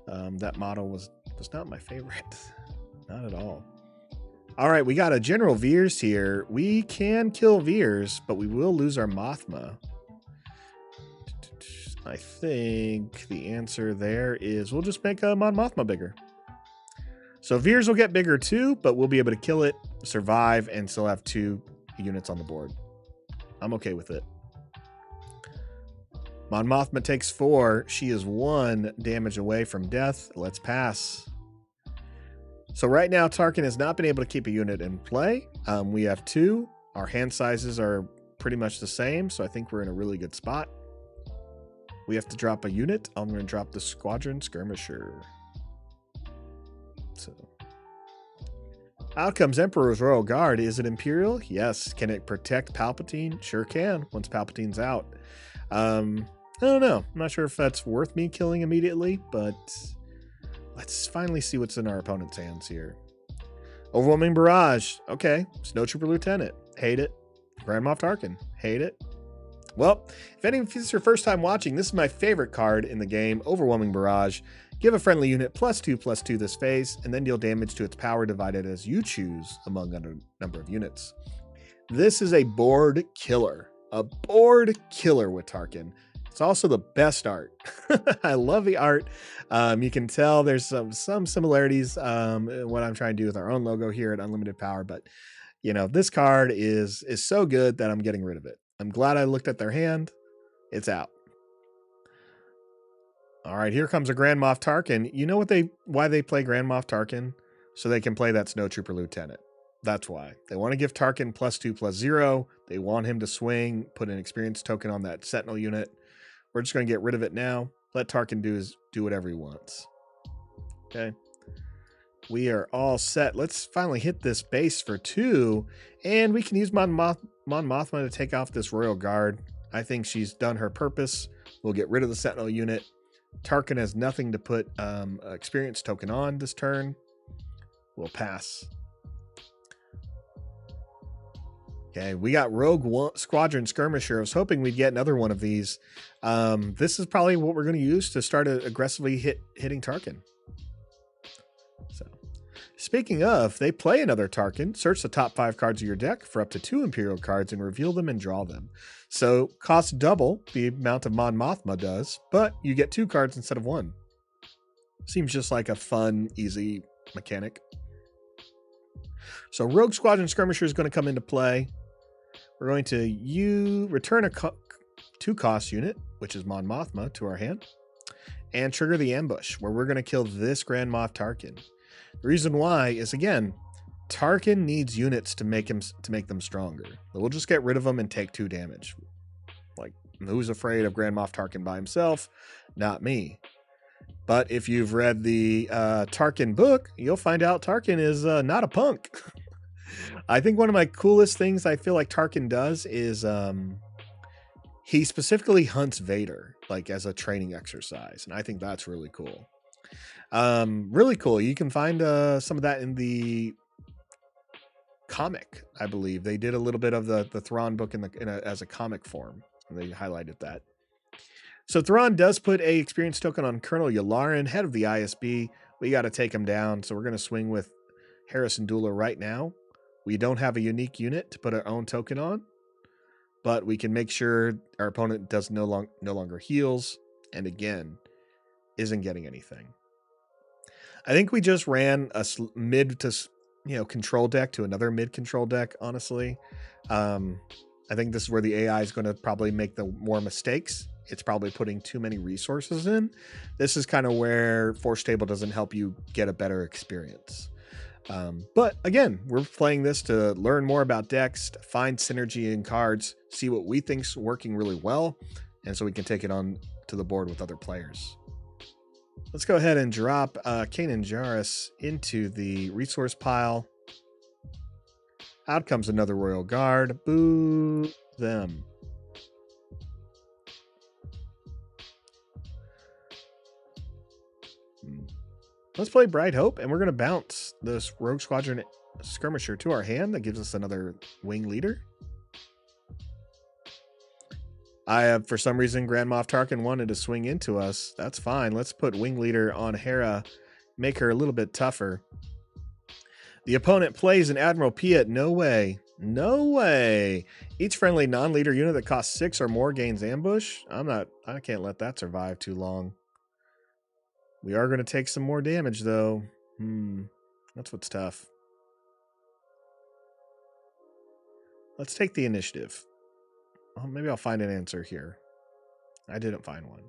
A: That model was not my favorite. Not at all. All right, we got a General Veers here. We can kill Veers, but we will lose our Mothma. I think the answer there is we'll just make Mon Mothma bigger. So Veers will get bigger too, but we'll be able to kill it, survive, and still have 2 units on the board. I'm okay with it. Mon Mothma takes 4. She is 1 damage away from death. Let's pass. So right now, Tarkin has not been able to keep a unit in play. We have 2. Our hand sizes are pretty much the same, so I think we're in a really good spot. We have to drop a unit. I'm going to drop the Squadron Skirmisher. So, out comes Emperor's Royal Guard. Is it Imperial? Yes. Can it protect Palpatine? Sure can, once Palpatine's out. I don't know. I'm not sure if that's worth me killing immediately, but let's finally see what's in our opponent's hands here. Overwhelming Barrage. Okay. Snowtrooper Lieutenant. Hate it. Grand Moff Tarkin. Hate it. Well, if this is your first time watching, this is my favorite card in the game, Overwhelming Barrage. Give a friendly unit +2/+2 this phase, and then deal damage to its power divided as you choose among a number of units. This is a board killer. A board killer with Tarkin. It's also the best art. I love the art. You can tell there's some similarities in what I'm trying to do with our own logo here at Unlimited Power, but you know, this card is so good that I'm getting rid of it. I'm glad I looked at their hand. It's out. All right, here comes a Grand Moff Tarkin. You know why they play Grand Moff Tarkin? So they can play that Snowtrooper Lieutenant. That's why. They want to give Tarkin +2/+0. They want him to swing, put an experience token on that Sentinel unit. We're just going to get rid of it now. Let Tarkin do whatever he wants. Okay. We are all set. Let's finally hit this base for 2. And we can use Mon Mothma to take off this Royal Guard. I think she's done her purpose. We'll get rid of the Sentinel unit. Tarkin has nothing to put experience token on this turn. We'll pass. Okay, we got Rogue Squadron Skirmisher. I was hoping we'd get another one of these. This is probably what we're going to use to start aggressively hitting Tarkin. So, speaking of, they play another Tarkin. Search the top 5 cards of your deck for up to 2 Imperial cards and reveal them and draw them. So, costs double the amount of Mon Mothma does, but you get 2 cards instead of 1. Seems just like a fun, easy mechanic. So, Rogue Squadron Skirmisher is going to come into play. We're going to return a 2-cost unit, which is Mon Mothma, to our hand, and trigger the ambush, where we're going to kill this Grand Moff Tarkin. The reason why is, again, Tarkin needs units to make them stronger. We'll just get rid of them and take 2 damage. Like, who's afraid of Grand Moff Tarkin by himself? Not me. But if you've read the Tarkin book, you'll find out Tarkin is not a punk. I think one of my coolest things I feel like Tarkin does is he specifically hunts Vader, like as a training exercise. And I think that's really cool. Really cool. You can find some of that in the comic, I believe. They did a little bit of the Thrawn book as a comic form. And they highlighted that. So Thrawn does put a experience token on Colonel Yularen, head of the ISB. We got to take him down. So we're going to swing with Hera Syndulla right now. We don't have a unique unit to put our own token on, but we can make sure our opponent does no longer heals, and again, isn't getting anything. I think we just ran a mid to control deck to another mid control deck. Honestly, I think this is where the AI is going to probably make the more mistakes. It's probably putting too many resources in. This is kind of where Force Table doesn't help you get a better experience. But again, we're playing this to learn more about decks, to find synergy in cards, see what we think's working really well, and so we can take it on to the board with other players. Let's go ahead and drop Kanan Jarrus into the resource pile. Out comes another Royal Guard. Boo them. Let's play Bright Hope, and we're going to bounce this Rogue Squadron Skirmisher to our hand. That gives us another wing leader. I have, for some reason, Grand Moff Tarkin wanted to swing into us. That's fine. Let's put wing leader on Hera, make her a little bit tougher. The opponent plays an Admiral Piet. No way. No way. Each friendly non-leader unit that costs 6 or more gains ambush. I can't let that survive too long. We are going to take some more damage, though. That's what's tough. Let's take the initiative. Well, maybe I'll find an answer here. I didn't find one.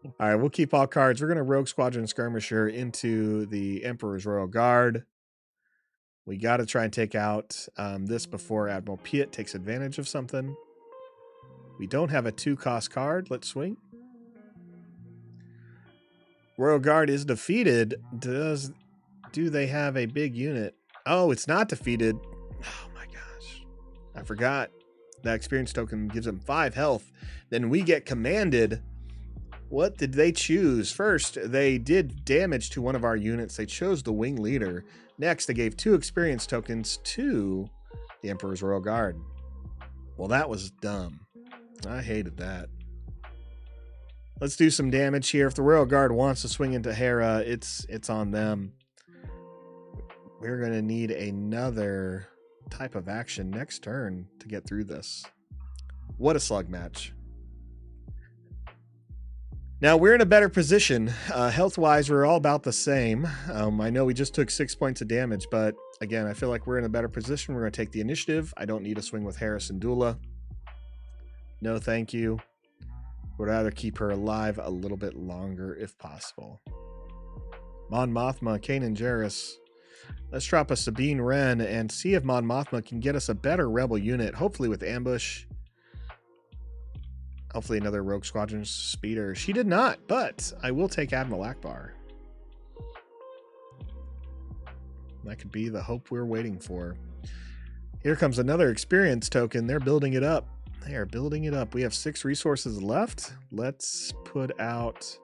A: All right, we'll keep all cards. We're going to Rogue Squadron Skirmisher into the Emperor's Royal Guard. We got to try and take out this before Admiral Piet takes advantage of something. We don't have a 2-cost card. Let's swing. Royal Guard is defeated. Do they have a big unit? Oh, it's not defeated. Oh my gosh. I forgot. That experience token gives them 5 health. Then we get commanded. What did they choose? First, they did damage to one of our units. They chose the Wing Leader. Next, they gave 2 experience tokens to the Emperor's Royal Guard. Well, that was dumb. I hated that. Let's do some damage here. If the Royal Guard wants to swing into Hera, it's on them. We're going to need another type of action next turn to get through this. What a slug match. Now, we're in a better position. Health-wise, we're all about the same. I know we just took 6 points of damage, but again, I feel like we're in a better position. We're going to take the initiative. I don't need to swing with Hera Syndulla. No, thank you. Would rather keep her alive a little bit longer if possible. Mon Mothma, Kanan Jarrus. Let's drop a Sabine Wren and see if Mon Mothma can get us a better rebel unit, hopefully with ambush. Hopefully another Rogue Squadron speeder. She did not, but I will take Admiral Akbar. That could be the hope we're waiting for. Here comes another experience token. They're building it up. They are building it up. We have 6 resources left. Let's put out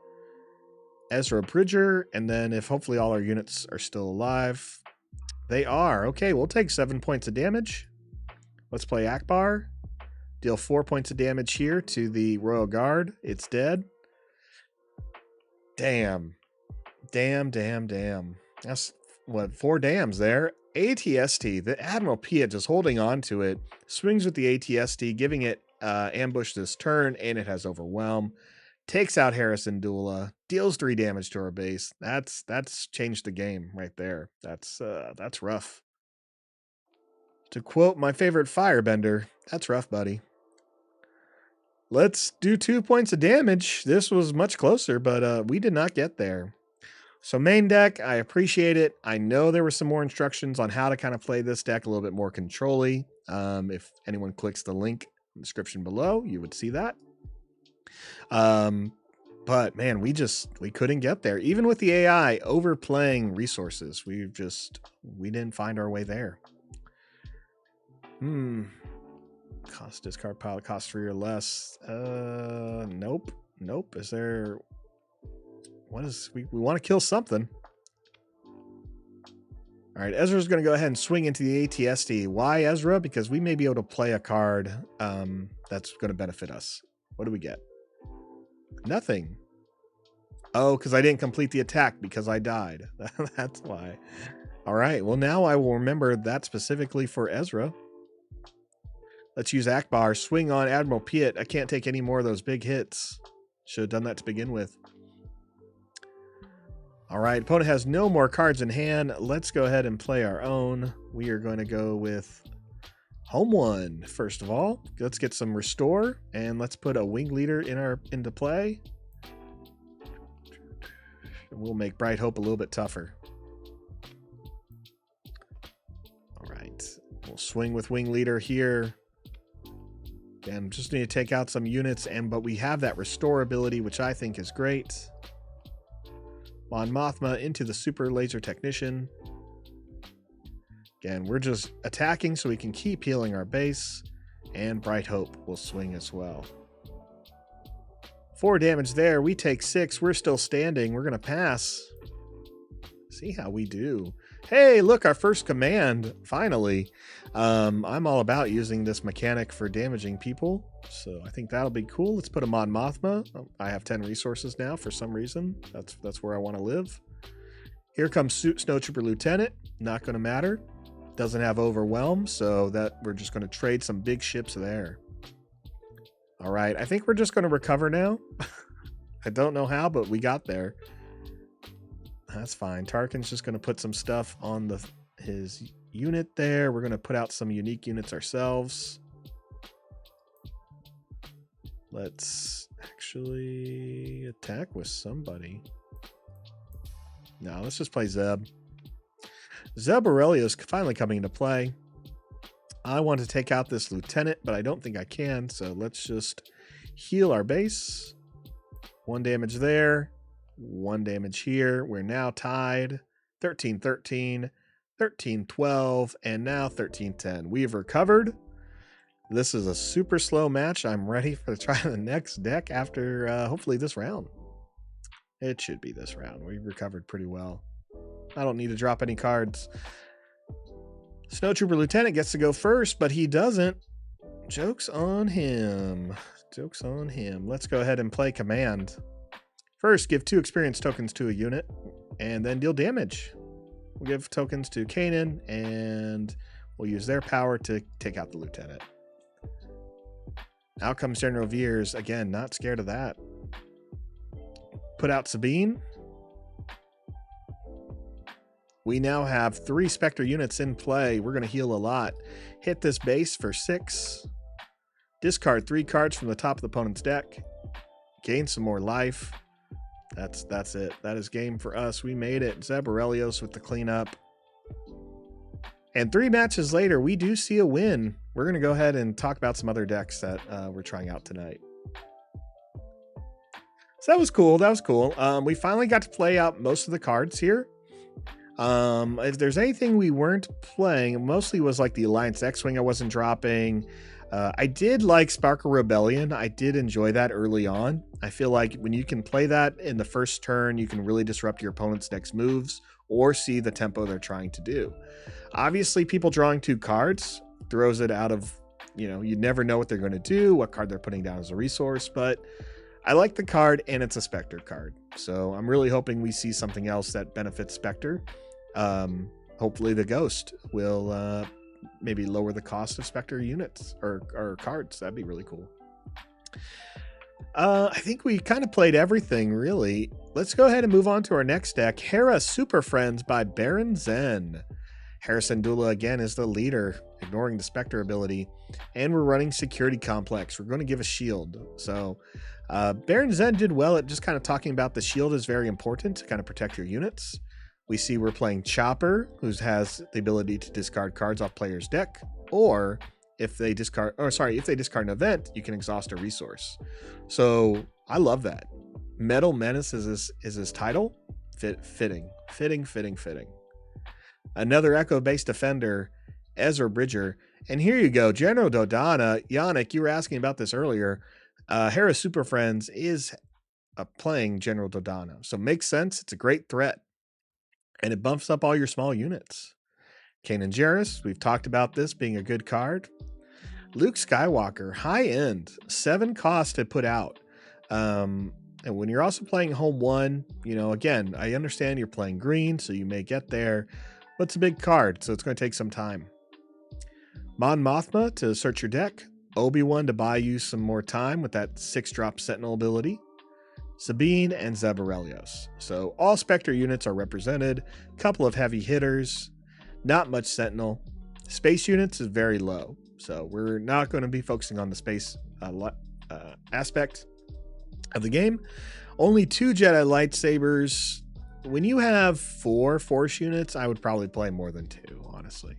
A: Ezra Bridger, and then if hopefully all our units are still alive. They are. Okay, we'll take 7 points of damage. Let's play Akbar. Deal 4 points of damage here to the Royal Guard. It's dead. Damn. Damn. That's, what, 4 dams there. ATST, the Admiral Piet just holding on to it. Swings with the ATST, giving it ambush this turn, and it has Overwhelm. Takes out Hera Syndulla, deals 3 damage to our base. That's changed the game right there. That's rough. To quote my favorite firebender, that's rough, buddy. Let's do 2 points of damage. This was much closer, but we did not get there. So main deck, I appreciate it. I know there were some more instructions on how to kind of play this deck a little bit more controlly. If anyone clicks the link in the description below, you would see that. But man, we couldn't get there. Even with the AI overplaying resources, we didn't find our way there. Cost discard pile, cost 3 or less. Nope. Is there... What is... We want to kill something. All right, Ezra's going to go ahead and swing into the ATSD. Why Ezra? Because we may be able to play a card that's going to benefit us. What do we get? Nothing. Oh, because I didn't complete the attack because I died. That's why. All right, well, now I will remember that specifically for Ezra. Let's use Akbar. Swing on Admiral Piet. I can't take any more of those big hits. Should have done that to begin with. All right, opponent has no more cards in hand. Let's go ahead and play our own. We are going to go with Home One, first of all. Let's get some Restore, and let's put a Wing Leader into play. We'll make Bright Hope a little bit tougher. All right, we'll swing with Wing Leader here. Again, just need to take out some units, but we have that Restore ability, which I think is great. Mon Mothma into the Super Laser Technician. Again, we're just attacking so we can keep healing our base, and Bright Hope will swing as well. 4 damage there. We take 6. We're still standing. We're going to pass. See how we do. Hey, look, our first command, finally. I'm all about using this mechanic for damaging people, so I think that'll be cool. Let's put a Mon Mothma. I have 10 resources now for some reason. That's where I want to live. Here comes Snowtrooper Lieutenant. Not going to matter. Doesn't have Overwhelm, so that we're just going to trade some big ships there. All right, I think we're just going to recover now. I don't know how, but we got there. That's fine. Tarkin's just going to put some stuff on his unit there. We're going to put out some unique units ourselves. Let's actually attack with somebody. No, let's just play Zeb. Zeb Aurelius finally coming into play. I want to take out this lieutenant, but I don't think I can. So let's just heal our base. 1 damage there. 1 damage here. We're now tied. 13-13, 13-12, and now 13-10. We've recovered. This is a super slow match. I'm ready to try the next deck after hopefully this round. It should be this round. We've recovered pretty well. I don't need to drop any cards. Snowtrooper Lieutenant gets to go first, but he doesn't. Joke's on him. Joke's on him. Let's go ahead and play Command. First, give 2 experience tokens to a unit, and then deal damage. We'll give tokens to Kanan, and we'll use their power to take out the Lieutenant. Out comes General Veers. Again, not scared of that. Put out Sabine. We now have 3 Spectre units in play. We're going to heal a lot. Hit this base for 6. Discard 3 cards from the top of the opponent's deck. Gain some more life. That's it. That is game for us. We made it. Zeb Aurelios with the cleanup. And 3 matches later, we do see a win. We're going to go ahead and talk about some other decks that we're trying out tonight. So that was cool. That was cool. We finally got to play out most of the cards here. If there's anything we weren't playing, it mostly was like the Alliance X-Wing I wasn't dropping. I did like Sparkle Rebellion. I did enjoy that early on. I feel like when you can play that in the first turn, you can really disrupt your opponent's next moves or see the tempo they're trying to do. Obviously, people drawing 2 cards throws it out of, you never know what they're going to do, what card they're putting down as a resource, but I like the card, and it's a Spectre card. So I'm really hoping we see something else that benefits Spectre. Hopefully the Ghost will maybe lower the cost of Spectre units or cards. That'd be really cool. I think we kind of played everything, really. Let's go ahead and move on to our next deck, Hera Super Friends by Baronzen. Hera Syndulla, again, is the leader, ignoring the Spectre ability. And we're running Security Complex. We're going to give a shield. So Baronzen did well at just kind of talking about the shield is very important to kind of protect your units. We see we're playing Chopper, who has the ability to discard cards off player's deck, or if they discard an event, you can exhaust a resource. So I love that. Metal Menace is his title. Fitting. Another Echo-based defender, Ezra Bridger. And here you go, General Dodonna. Yannick, you were asking about this earlier. Hera Super Friends is playing General Dodonna. So makes sense. It's a great threat. And it bumps up all your small units. Kanan Jarrus, we've talked about this being a good card. Luke Skywalker, high end, 7 cost to put out. And when you're also playing home 1, again, I understand you're playing green, so you may get there, but it's a big card, so it's going to take some time. Mon Mothma to search your deck. Obi-Wan to buy you some more time with that 6-drop Sentinel ability. Sabine and Zeb Aurelios. So all Spectre units are represented. Couple of heavy hitters. Not much Sentinel. Space units is very low. So we're not going to be focusing on the space aspect of the game. Only 2 Jedi lightsabers. When you have 4 Force units, I would probably play more than 2, honestly.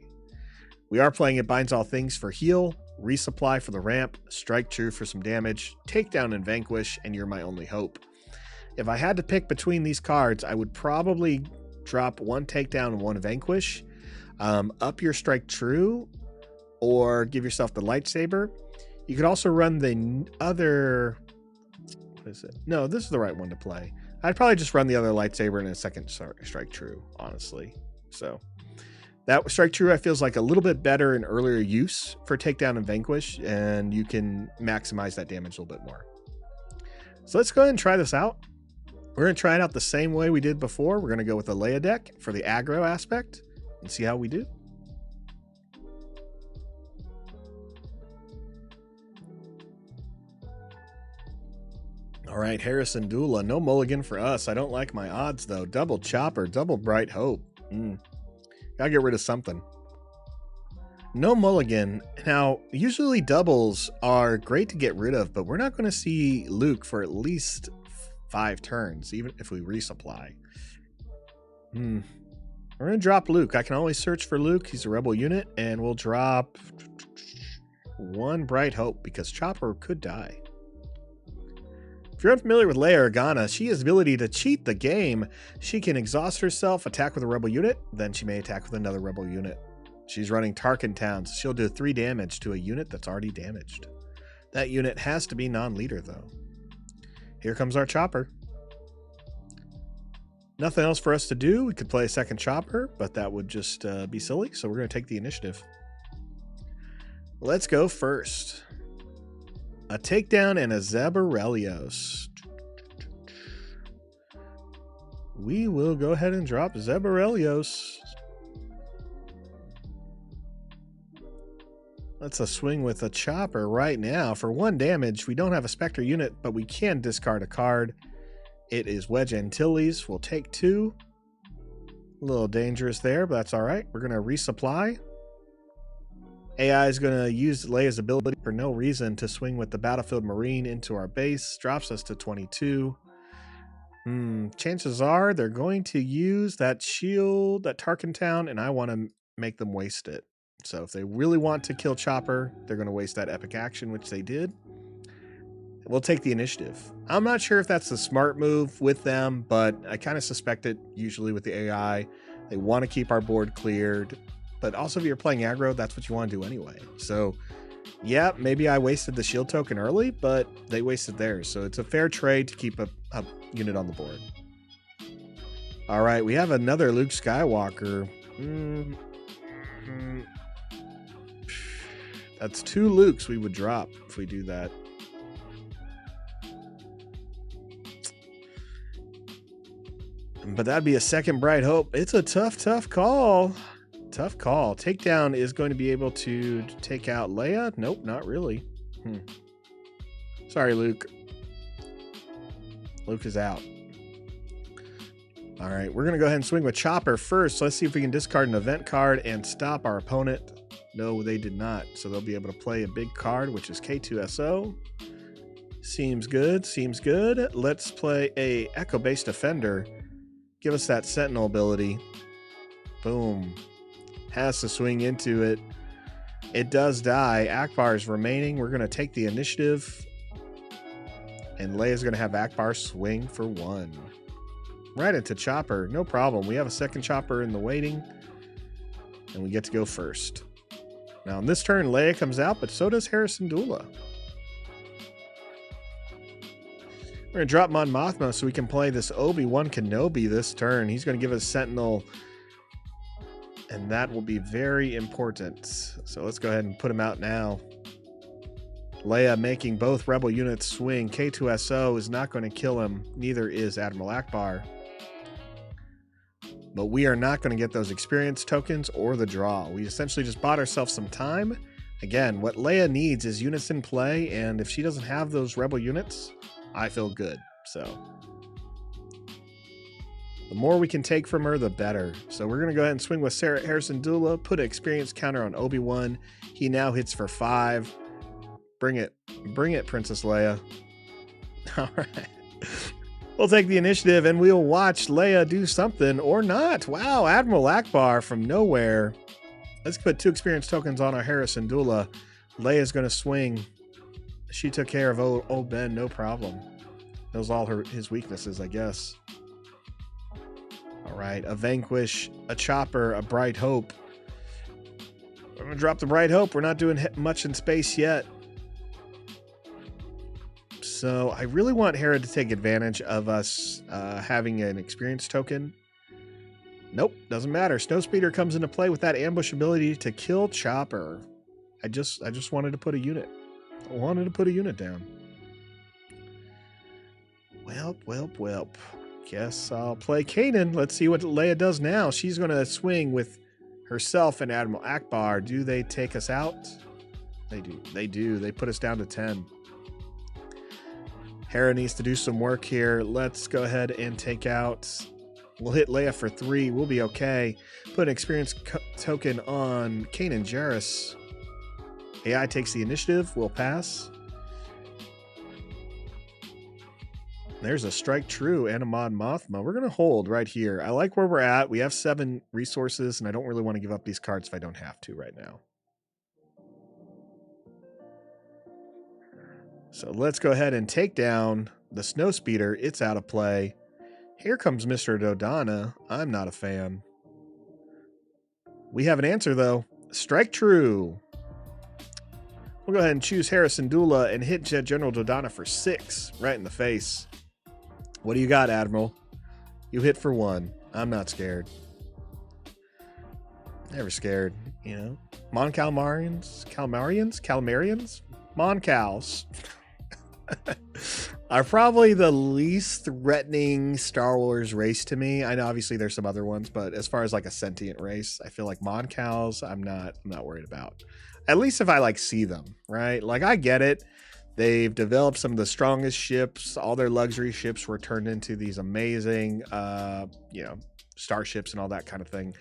A: We are playing It Binds All Things for heal, resupply for the ramp, strike true for some damage, takedown and vanquish, and you're my only hope. If I had to pick between these cards, I would probably drop 1 takedown and 1 vanquish, up your strike true, or give yourself the lightsaber. You could also run the other... What is it? No, this is the right one to play. I'd probably just run the other lightsaber and a second strike true, honestly. So that strike true, I feels like a little bit better in earlier use for takedown and vanquish, and you can maximize that damage a little bit more. So let's go ahead and try this out. We're going to try it out the same way we did before. We're going to go with the Leia deck for the aggro aspect and see how we do. All right, Hera Syndulla, no mulligan for us. I don't like my odds, though. Double Chopper, double Bright Hope. Gotta get rid of something. No mulligan. Now, usually doubles are great to get rid of, but we're not going to see Luke for at least 5 turns, even if we resupply. We're going to drop Luke. I can always search for Luke. He's a rebel unit, and we'll drop 1 Bright Hope because Chopper could die. If you're unfamiliar with Leia Organa, she has the ability to cheat the game. She can exhaust herself, attack with a rebel unit, then she may attack with another rebel unit. She's running Tarkin towns. She'll do 3 damage to a unit that's already damaged. That unit has to be non-leader, though. Here comes our chopper. Nothing else for us to do. We could play a second chopper, but that would just be silly, so we're going to take the initiative. Let's go first. A takedown and a Zebarelios. We will go ahead and drop Zebarelios. That's a swing with a chopper right now. For 1 damage, we don't have a Spectre unit, but we can discard a card. It is Wedge Antilles. We'll take 2. A little dangerous there, but that's all right. We're going to resupply. AI is going to use Leia's ability for no reason to swing with the Battlefield Marine into our base. Drops us to 22. Chances are they're going to use that shield, that Tarkin town, and I want to make them waste it. So if they really want to kill Chopper, they're going to waste that epic action, which they did. We'll take the initiative. I'm not sure if that's the smart move with them, but I kind of suspect it usually with the AI. They want to keep our board cleared. But also if you're playing aggro, that's what you want to do anyway. So yeah, maybe I wasted the shield token early, but they wasted theirs. So it's a fair trade to keep a unit on the board. All right, we have another Luke Skywalker. That's 2 Lukes we would drop if we do that. But that'd be a second Bright Hope. It's a tough call. Tough call. Takedown is going to be able to take out Leia? Nope, not really. Sorry, Luke. Luke is out. All right, we're going to go ahead and swing with Chopper first. So let's see if we can discard an event card and stop our opponent. No, they did not. So they'll be able to play a big card, which is K2SO. Seems good. Seems good. Let's play a Echo-based Defender. Give us that Sentinel ability. Boom. Has to swing into it. It does die. Akbar is remaining. We're going to take the initiative. And Leia's going to have Akbar swing for 1. Right into Chopper. No problem. We have a second Chopper in the waiting. And we get to go first. Now, on this turn, Leia comes out, but so does Hera Syndulla. We're going to drop Mon Mothma so we can play this Obi-Wan Kenobi this turn. He's going to give us Sentinel, and that will be very important. So let's go ahead and put him out now. Leia making both Rebel units swing. K2SO is not going to kill him. Neither is Admiral Akbar. But we are not going to get those experience tokens or the draw. We essentially just bought ourselves some time. Again, what Leia needs is units in play, and if she doesn't have those Rebel units, I feel good. So the more we can take from her, the better. So we're going to go ahead and swing with Hera Syndulla, put an experience counter on Obi-Wan. He now hits for 5. Bring it, Princess Leia. All right. We'll take the initiative and we'll watch Leia do something or not. Wow, Admiral Akbar from nowhere. Let's put 2 experience tokens on our Hera Syndulla. Leia's going to swing. She took care of old Ben, no problem. Knows all his weaknesses, I guess. All right, a Vanquish, a Chopper, a Bright Hope. We're going to drop the Bright Hope. We're not doing much in space yet. So I really want Hera to take advantage of us having an experience token. Nope, doesn't matter. Snowspeeder comes into play with that ambush ability to kill Chopper. I just wanted to put a unit. I wanted to put a unit down. Welp. Guess I'll play Kanan. Let's see what Leia does now. She's going to swing with herself and Admiral Akbar. Do they take us out? They do. They do. They put us down to 10. Hera needs to do some work here. Let's go ahead and take out We'll hit Leia for 3. We'll be okay. Put an experience token on Kanan Jarrus. AI takes the initiative. We'll pass. There's a Strike True and a Mod Mothma. We're going to hold right here. I like where we're at. We have 7 resources, and I don't really want to give up these cards if I don't have to right now. So let's go ahead and take down the Snowspeeder. It's out of play. Here comes Mr. Dodonna. I'm not a fan. We have an answer, though. Strike True. We'll go ahead and choose Hera Syndulla and hit General Dodonna for 6. Right in the face. What do you got, Admiral? You hit for 1. I'm not scared. Never scared, you know. Mon Calamarians? Mon Cals are probably the least threatening Star Wars race to me. I know obviously there's some other ones, but as far as like a sentient race, I feel like Mon Cals I'm not worried about. At least if I like see them, right? Like I get it. They've developed some of the strongest ships. All their luxury ships were turned into these amazing you know, starships and all that kind of thing.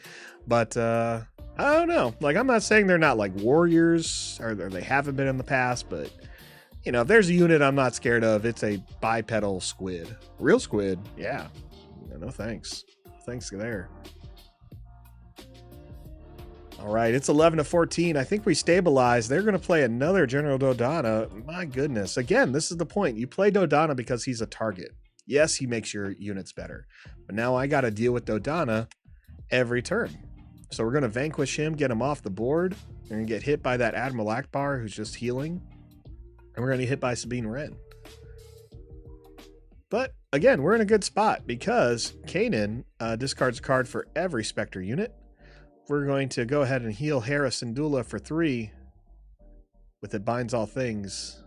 A: But I don't know. Like I'm not saying they're not like warriors or they haven't been in the past, but you know, if there's a unit I'm not scared of, it's a bipedal squid. Real squid, yeah. No thanks. Thanks there. All right, it's 11-14. I think we stabilized. They're going to play another General Dodonna. My goodness. Again, this is the point. You play Dodonna because he's a target. Yes, he makes your units better. But now I got to deal with Dodonna every turn. So we're going to vanquish him, get him off the board. We're going to get hit by that Admiral Akbar who's just healing. And we're going to get hit by Sabine Wren. But again, we're in a good spot because Kanan discards a card for every Spectre unit. We're going to go ahead and heal Hera Syndulla for 3 with It Binds All Things.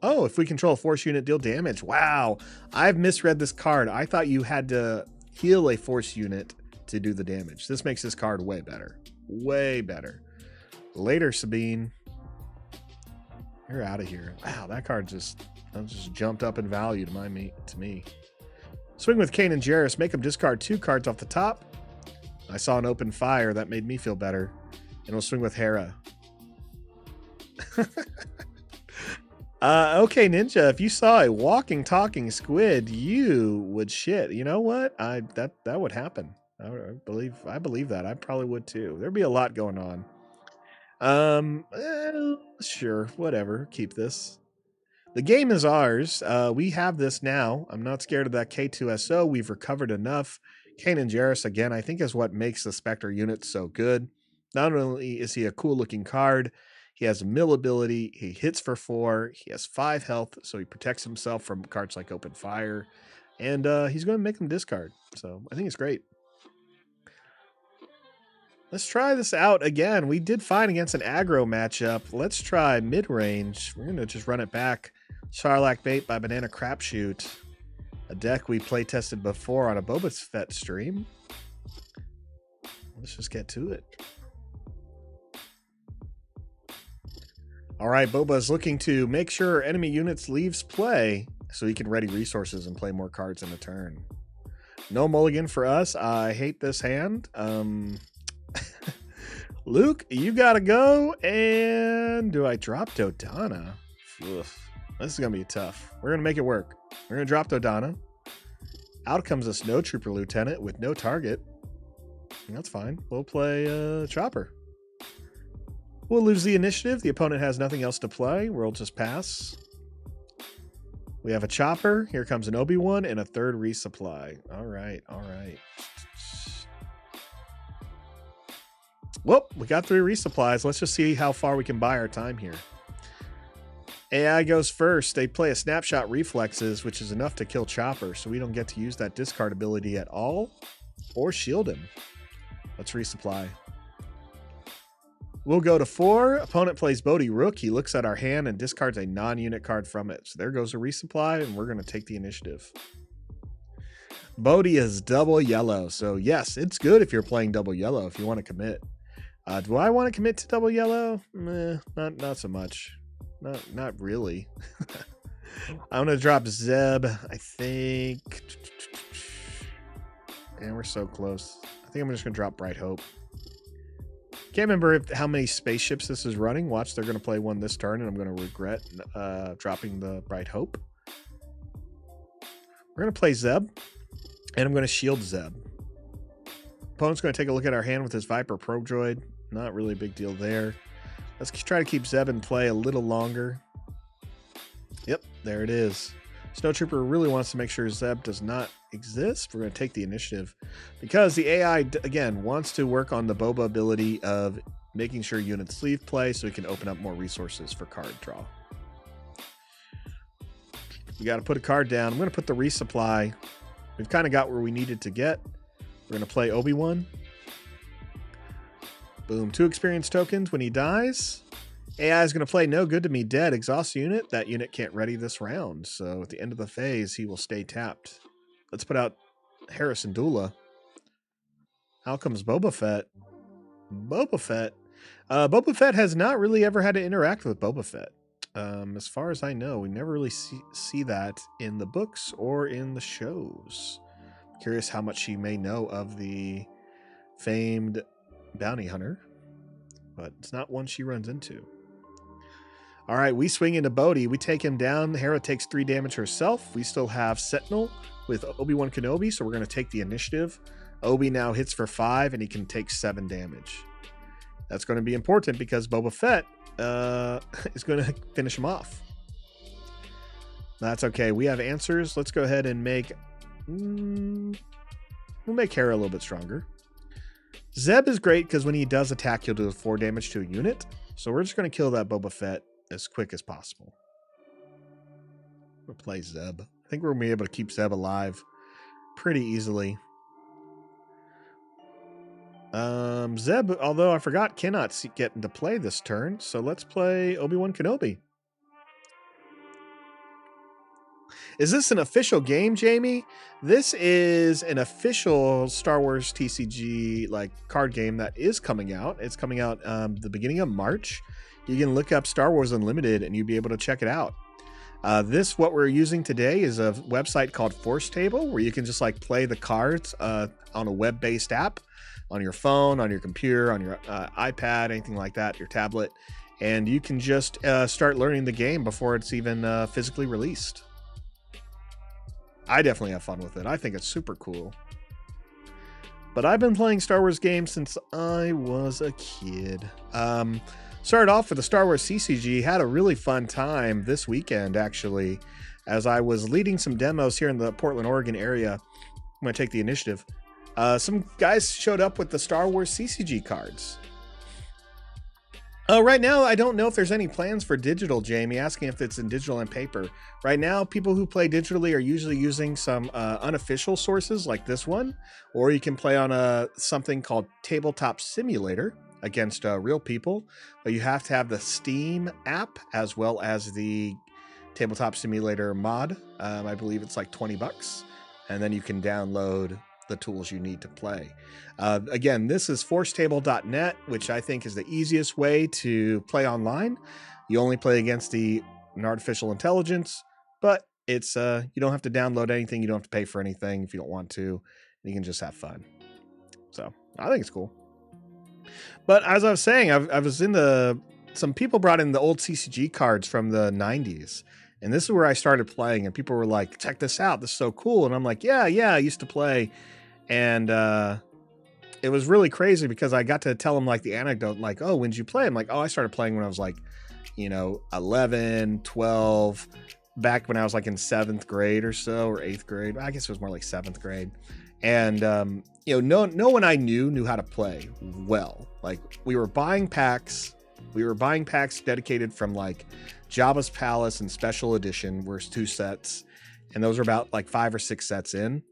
A: Oh, if we control a force unit, deal damage. Wow, I've misread this card. I thought you had to heal a force unit to do the damage. This makes this card way better. Way better. Later, Sabine. You're out of here. Wow, that card just jumped up in value to me. Swing with Kanan Jarrus. Make him discard 2 cards off the top. I saw an open fire. That made me feel better. And we'll swing with Hera. Okay, Ninja, if you saw a walking, talking squid, you would shit. You know what? That would happen. I believe that. I probably would too. There'd be a lot going on. Sure, whatever. Keep this. The game is ours. We have this now. I'm not scared of that K2SO. We've recovered enough. Kanan Jarrus, again, I think is what makes the Spectre unit so good. Not only is he a cool looking card, he has a mill ability, he hits for 4, he has 5 health, so he protects himself from cards like open fire, and he's going to make them discard. So I think it's great. Let's try this out again. We did fine against an aggro matchup. Let's try mid-range. We're going to just run it back. Sarlacc Bait by Banana Crapshoot. A deck we play tested before on a Boba Fett stream. Let's just get to it. All right, Boba is looking to make sure enemy units leaves play so he can ready resources and play more cards in a turn. No mulligan for us. I hate this hand. Luke, you gotta go. And do I drop Dodonna? Ugh. This is gonna be tough. We're gonna make it work. We're gonna drop Dodonna. Out comes a Snow Trooper Lieutenant with no target. That's fine. We'll play Chopper. We'll lose the initiative. The opponent has nothing else to play. We'll just pass. We have a Chopper. Here comes an Obi-Wan and a 3rd resupply. All right, all right. Well, we got 3 resupplies. Let's just see how far we can buy our time here. AI goes first. They play a Snapshot Reflexes, which is enough to kill Chopper, so we don't get to use that discard ability at all or shield him. Let's resupply. We'll go to 4. Opponent plays Bodhi Rook. He looks at our hand and discards a non-unit card from it. So there goes a resupply, and we're going to take the initiative. Bodhi is double yellow. So yes, it's good if you're playing double yellow if you want to commit. Do I want to commit to double yellow? Not so much. Not really. I'm going to drop Zeb, I think. And we're so close. I think I'm just going to drop Bright Hope. Can't remember how many spaceships this is running. Watch, they're going to play one this turn, and I'm going to regret dropping the Bright Hope. We're going to play Zeb, and I'm going to shield Zeb. Opponent's going to take a look at our hand with his Viper Probe Droid. Not really a big deal there. Let's try to keep Zeb in play a little longer. Yep, there it is. Snowtrooper really wants to make sure Zeb does not exist. We're going to take the initiative because the AI, again, wants to work on the Boba ability of making sure units leave play so we can open up more resources for card draw. We got to put a card down. I'm going to put the resupply. We've kind of got where we needed to get. We're going to play Obi-Wan. Boom. 2 experience tokens when he dies. AI is going to play no good to me dead. Exhaust unit. That unit can't ready this round. So at the end of the phase, he will stay tapped. Let's put out Hera Syndulla. Out comes Boba Fett. Boba Fett. Boba Fett has not really ever had to interact with Boba Fett. As far as I know, we never really see that in the books or in the shows. Curious how much she may know of the famed bounty hunter, but it's not one she runs into. All right, we swing into Bodhi. We take him down. Hera takes 3 damage herself. We still have Sentinel with Obi-Wan Kenobi, so we're going to take the initiative. Obi now hits for 5, and he can take 7 damage. That's going to be important because Boba Fett is going to finish him off. That's okay. We have answers. Let's go ahead and make... we'll make Hera a little bit stronger. Zeb is great because when he does attack, he'll do 4 damage to a unit. So we're just going to kill that Boba Fett as quick as possible. We'll play Zeb. I think we're going to be able to keep Zeb alive pretty easily. Zeb, although I forgot, cannot get into play this turn. So let's play Obi-Wan Kenobi. Is this an official game, Jamie? This is an official Star Wars TCG card game that is coming out. It's coming out the beginning of March. You can look up Star Wars Unlimited and you'll be able to check it out. What we're using today is a website called Force Table, where you can just play the cards on a web-based app on your phone, on your computer, on your iPad, anything like that, your tablet, and you can just start learning the game before it's even physically released. I definitely have fun with it. I think it's super cool. But I've been playing Star Wars games since I was a kid. Started off with the Star Wars CCG, had a really fun time this weekend, actually, as I was leading some demos here in the Portland, Oregon area. I'm going to take the initiative. Some guys showed up with the Star Wars CCG cards. Right now, I don't know if there's any plans for digital, Jamie, asking if it's in digital and paper. Right now, people who play digitally are usually using some unofficial sources like this one, or you can play on something called Tabletop Simulator against real people, but you have to have the Steam app as well as the Tabletop Simulator mod. I believe it's like $20, and then you can download the tools you need to play. Again, this is forcetable.net, which I think is the easiest way to play online. You only play against an artificial intelligence, but it's you don't have to download anything. You don't have to pay for anything if you don't want to. You can just have fun. So I think it's cool. But as I was saying, I was in some people brought in the old CCG cards from the 90s. And this is where I started playing, and people were like, check this out. This is so cool. And I'm like, yeah, I used to play. And it was really crazy because I got to tell them the anecdote, oh, when did you play? I'm like, oh, I started playing when I was 11, 12, back when I was in 7th grade or so, or 8th grade. I guess it was more like 7th grade. And, no one I knew how to play well. We were buying packs. We were buying packs dedicated from Jabba's Palace and Special Edition, were 2 sets. And those were about 5 or 6 sets in.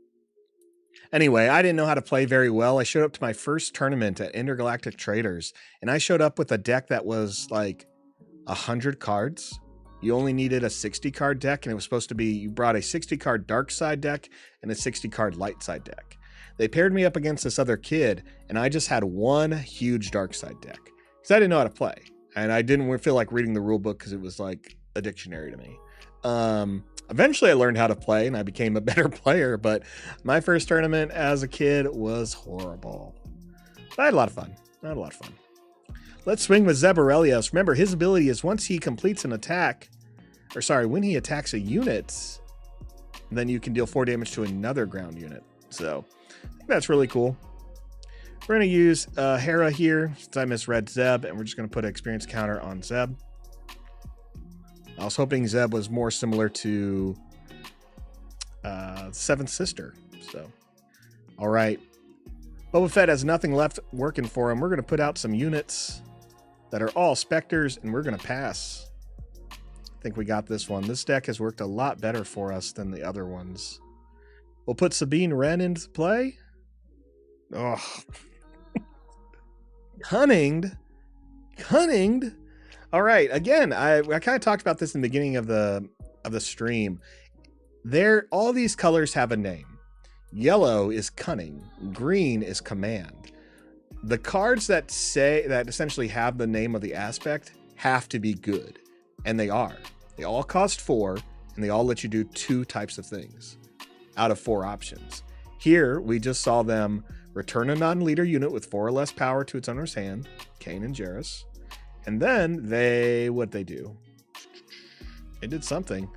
A: Anyway, I didn't know how to play very well. I showed up to my first tournament at Intergalactic Traders, and I showed up with a deck that was 100 cards. You only needed a 60 card deck, and it was supposed to be, you brought a 60 card dark side deck and a 60 card light side deck. They paired me up against this other kid, and I just had one huge dark side deck because I didn't know how to play, and I didn't feel like reading the rule book because it was like a dictionary to me. Eventually, I learned how to play and I became a better player, but my first tournament as a kid was horrible. But I had a lot of fun. Let's swing with Zeb Aurelius. Remember, his ability is once he completes an attack, or sorry, when he attacks a unit, then you can deal 4 damage to another ground unit. So I think that's really cool. We're going to use Hera here since I misread Zeb, and we're just going to put an experience counter on Zeb. I was hoping Zeb was more similar to Seventh Sister. So, all right. Boba Fett has nothing left working for him. We're going to put out some units that are all Spectres, and we're going to pass. I think we got this one. This deck has worked a lot better for us than the other ones. We'll put Sabine Wren into play. Oh. Cunninged. All right. Again, I kind of talked about this in the beginning of the stream. All these colors have a name. Yellow is cunning. Green is command. The cards that essentially have the name of the aspect have to be good, and they are. They all cost 4, and they all let you do 2 types of things out of 4 options. Here, we just saw them return a non-leader unit with 4 or less power to its owner's hand, Kain and Jarrus. And then what'd they do? They did something.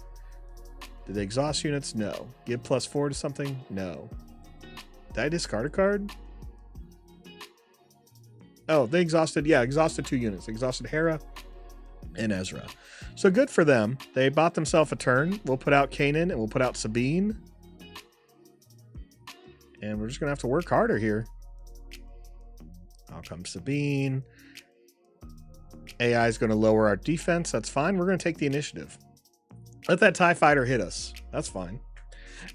A: Did they exhaust units? No. Give +4 to something? No. Did I discard a card? Oh, they exhausted 2 units. They exhausted Hera and Ezra. So good for them. They bought themselves a turn. We'll put out Kanan and we'll put out Sabine. And we're just going to have to work harder here. Out comes Sabine. AI is going to lower our defense. That's fine. We're going to take the initiative. Let that TIE fighter hit us. That's fine.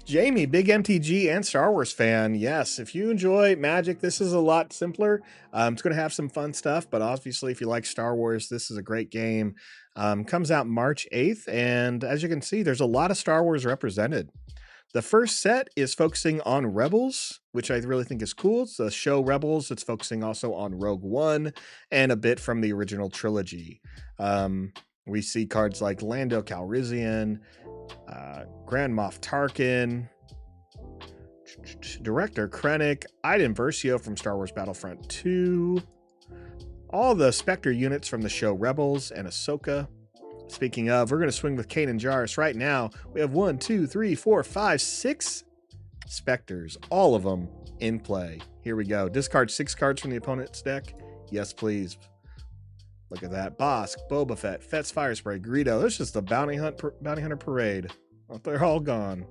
A: Jamie, big MTG and Star Wars fan. Yes, if you enjoy Magic, this is a lot simpler. It's going to have some fun stuff, but obviously if you like Star Wars, this is a great game. Comes out March 8th, and as you can see, there's a lot of Star Wars represented. The first set is focusing on Rebels, which I really think is cool. It's the show Rebels. It's focusing also on Rogue One and a bit from the original trilogy. We see cards like Lando Calrissian, Grand Moff Tarkin, Director Krennic, Iden Versio from Star Wars Battlefront 2, all the Spectre units from the show Rebels and Ahsoka. Speaking of, we're going to swing with Kain and Jarrus right now. We have 1, 2, 3, 4, 5, 6 Spectres, all of them in play. Here we go. Discard 6 cards from the opponent's deck. Yes, please. Look at that. Bosk, Boba Fett, Fett's Fire Spray, Greedo. It's just a bounty hunter parade. Oh, they're all gone.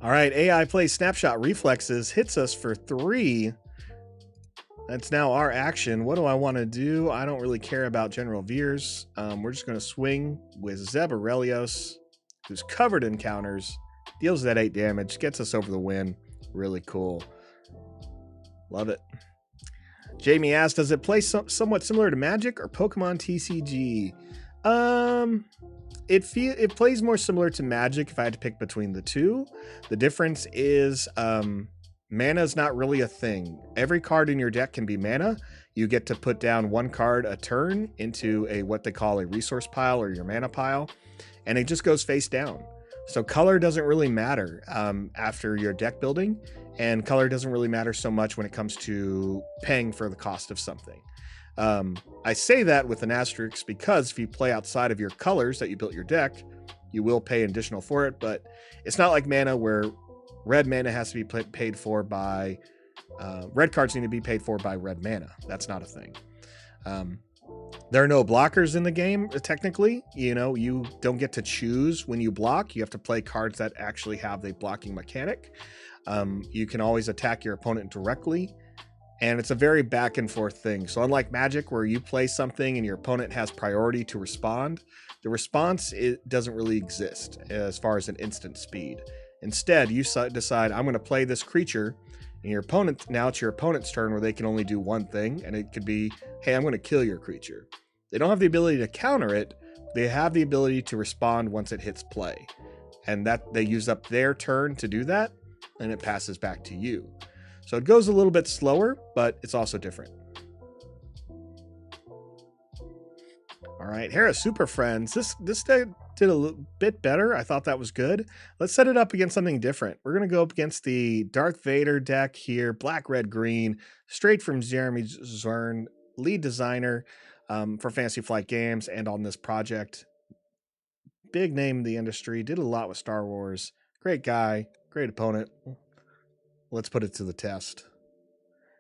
A: All right, AI plays Snapshot Reflexes, hits us for 3. That's now our action. What do I want to do? I don't really care about General Veers. We're just going to swing with Zeb Aurelius, who's covered in counters, deals that 8 damage, gets us over the win. Really cool. Love it. Jamie asked, does it play somewhat similar to Magic or Pokemon TCG? It plays more similar to Magic if I had to pick between the two. The difference is mana is not really a thing. Every card in your deck can be mana. You get to put down 1 card a turn into what they call a resource pile or your mana pile, and it just goes face down. So color doesn't really matter after your deck building, and color doesn't really matter so much when it comes to paying for the cost of something. I say that with an asterisk because if you play outside of your colors that you built your deck, you will pay additional for it, but it's not like mana where red mana has to be paid for by red cards need to be paid for by red mana. That's not a thing. There are no blockers in the game, technically. You don't get to choose when you block. You have to play cards that actually have the blocking mechanic. You can always attack your opponent directly, and it's a very back and forth thing. So unlike Magic, where you play something and your opponent has priority to respond, the response doesn't really exist as far as an instant speed. Instead, you decide, I'm going to play this creature, and now it's your opponent's turn where they can only do one thing, and it could be, hey, I'm going to kill your creature. They don't have the ability to counter it. They have the ability to respond once it hits play, and that they use up their turn to do that, and it passes back to you. So it goes a little bit slower, but it's also different. All right, Hera Super Friends. This did a bit better. I thought that was good. Let's set it up against something different. We're going to go up against the Darth Vader deck here, black, red, green, straight from Jeremy Zern, lead designer for Fantasy Flight Games and on this project. Big name in the industry, did a lot with Star Wars. Great guy, great opponent. Let's put it to the test.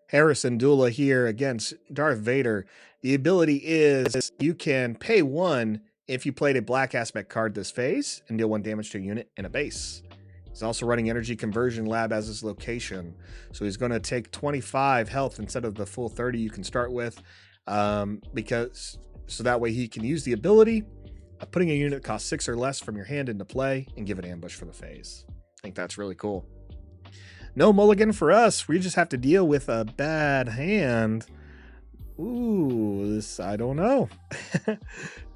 A: Hera Syndulla here against Darth Vader. The ability is you can pay 1 if you played a black aspect card this phase and deal 1 damage to a unit and a base. He's also running Energy Conversion Lab as his location. So he's going to take 25 health instead of the full 30 you can start with. So that way he can use the ability of putting a unit that costs 6 or less from your hand into play and give it ambush for the phase. I think that's really cool. No mulligan for us. We just have to deal with a bad hand. Ooh, this, I don't know.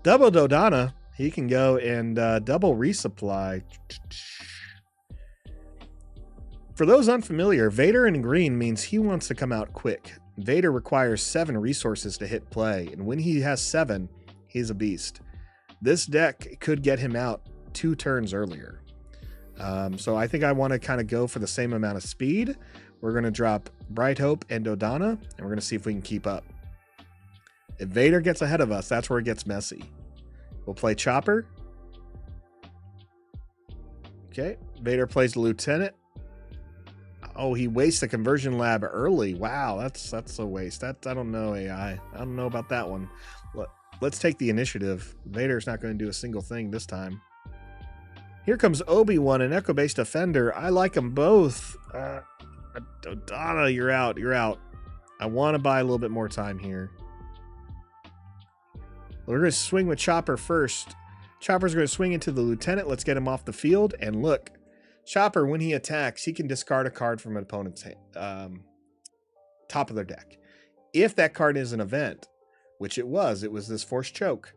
A: Double Dodana. He can go and double resupply. For those unfamiliar, Vader in green means he wants to come out quick. Vader requires 7 resources to hit play, and when he has 7, he's a beast. This deck could get him out 2 turns earlier. So I think I want to kind of go for the same amount of speed. We're going to drop Bright Hope and Dodana, and we're going to see if we can keep up. If Vader gets ahead of us, that's where it gets messy. We'll play Chopper. Okay, Vader plays the Lieutenant. Oh, he wastes the Conversion Lab early. Wow, that's a waste. I don't know, AI. I don't know about that one. Let's take the initiative. Vader's not going to do a single thing this time. Here comes Obi-Wan, an Echo-based Defender. I like them both. Dodana, you're out. You're out. I want to buy a little bit more time here. We're going to swing with Chopper first. Chopper's going to swing into the Lieutenant. Let's get him off the field. And look, Chopper, when he attacks, he can discard a card from an opponent's top of their deck. If that card is an event, which it was this Force Choke,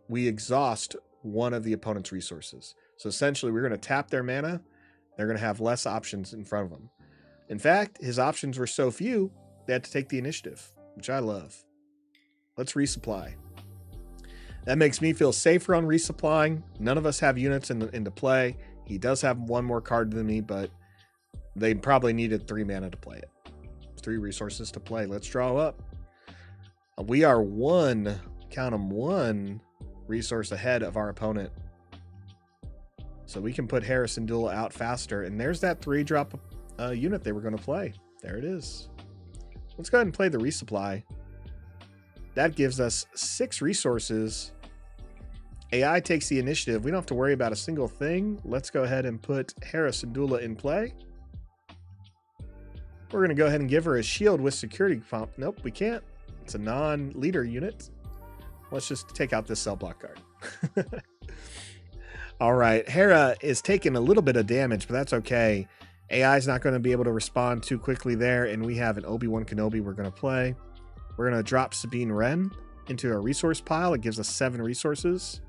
A: we exhaust one of the opponent's resources. So essentially, we're going to tap their mana. They're going to have less options in front of them. In fact, his options were so few, they had to take the initiative, which I love. Let's resupply. That makes me feel safer on resupplying. None of us have units into play. He does have 1 more card than me, but they probably needed 3 mana to play it. 3 resources to play. Let's draw up. We are 1, count them, 1 resource ahead of our opponent. So we can put Hera Syndulla out faster. And there's that 3-drop unit they were going to play. There it is. Let's go ahead and play the resupply. That gives us 6 resources. AI takes the initiative. We don't have to worry about a single thing. Let's go ahead and put Hera Syndulla in play. We're going to go ahead and give her a shield with security pump. Nope, we can't. It's a non-leader unit. Let's just take out this cell block card. All right, Hera is taking a little bit of damage, but that's okay. AI is not going to be able to respond too quickly there, and we have an Obi-Wan Kenobi we're going to play. We're going to drop Sabine Wren into our resource pile. It gives us 7 resources.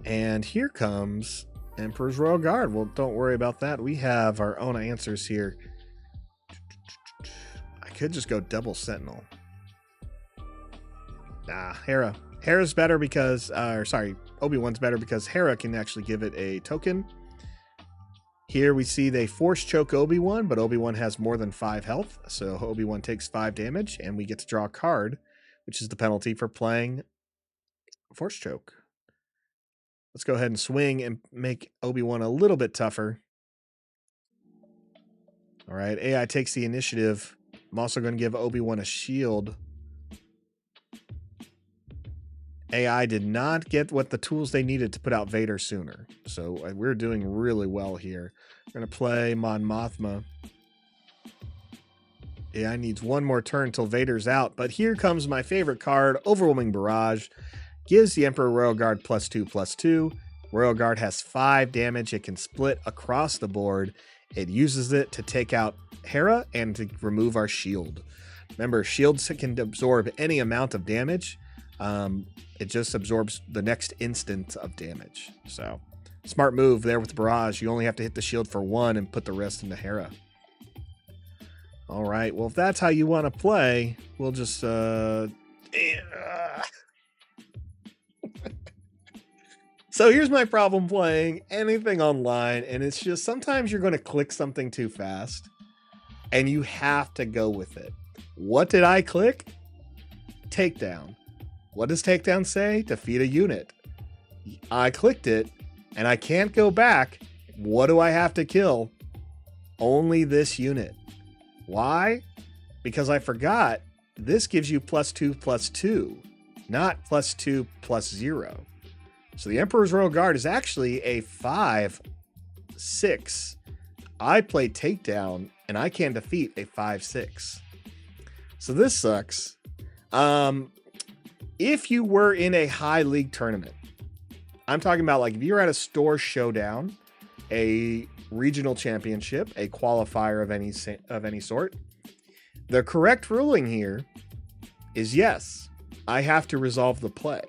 A: And here comes Emperor's Royal Guard. Well, don't worry about that. We have our own answers here. I could just go double Sentinel. Nah, Hera. Hera's better because, Obi-Wan's better because Hera can actually give it a token. Here we see they force choke Obi-Wan, but Obi-Wan has more than 5 health. So Obi-Wan takes 5 damage, and we get to draw a card, which is the penalty for playing force choke. Let's go ahead and swing and make Obi-Wan a little bit tougher. All right, AI takes the initiative. I'm also going to give Obi-Wan a shield. AI did not get what the tools they needed to put out Vader sooner. So we're doing really well here. We're going to play Mon Mothma. AI needs 1 more turn until Vader's out. But here comes my favorite card, Overwhelming Barrage. Gives the Emperor Royal Guard +2/+2. Royal Guard has 5 damage. It can split across the board. It uses it to take out Hera and to remove our shield. Remember, shields can absorb any amount of damage. It just absorbs the next instant of damage. So, smart move there with Barrage. You only have to hit the shield for 1 and put the rest into Hera. All right. Well, if that's how you want to play, we'll just So here's my problem playing anything online, and it's just sometimes you're going to click something too fast and you have to go with it. What did I click? Takedown. What does takedown say? Defeat a unit. I clicked it and I can't go back. What do I have to kill? Only this unit. Why? Because I forgot this gives you +2/+2, not +2/0. So the Emperor's Royal Guard is actually a 5/6. I play takedown and I can defeat a 5/6. So this sucks. If you were in a high league tournament, I'm talking about like if you're at a store showdown, a regional championship, a qualifier of any sort, the correct ruling here is yes, I have to resolve the play.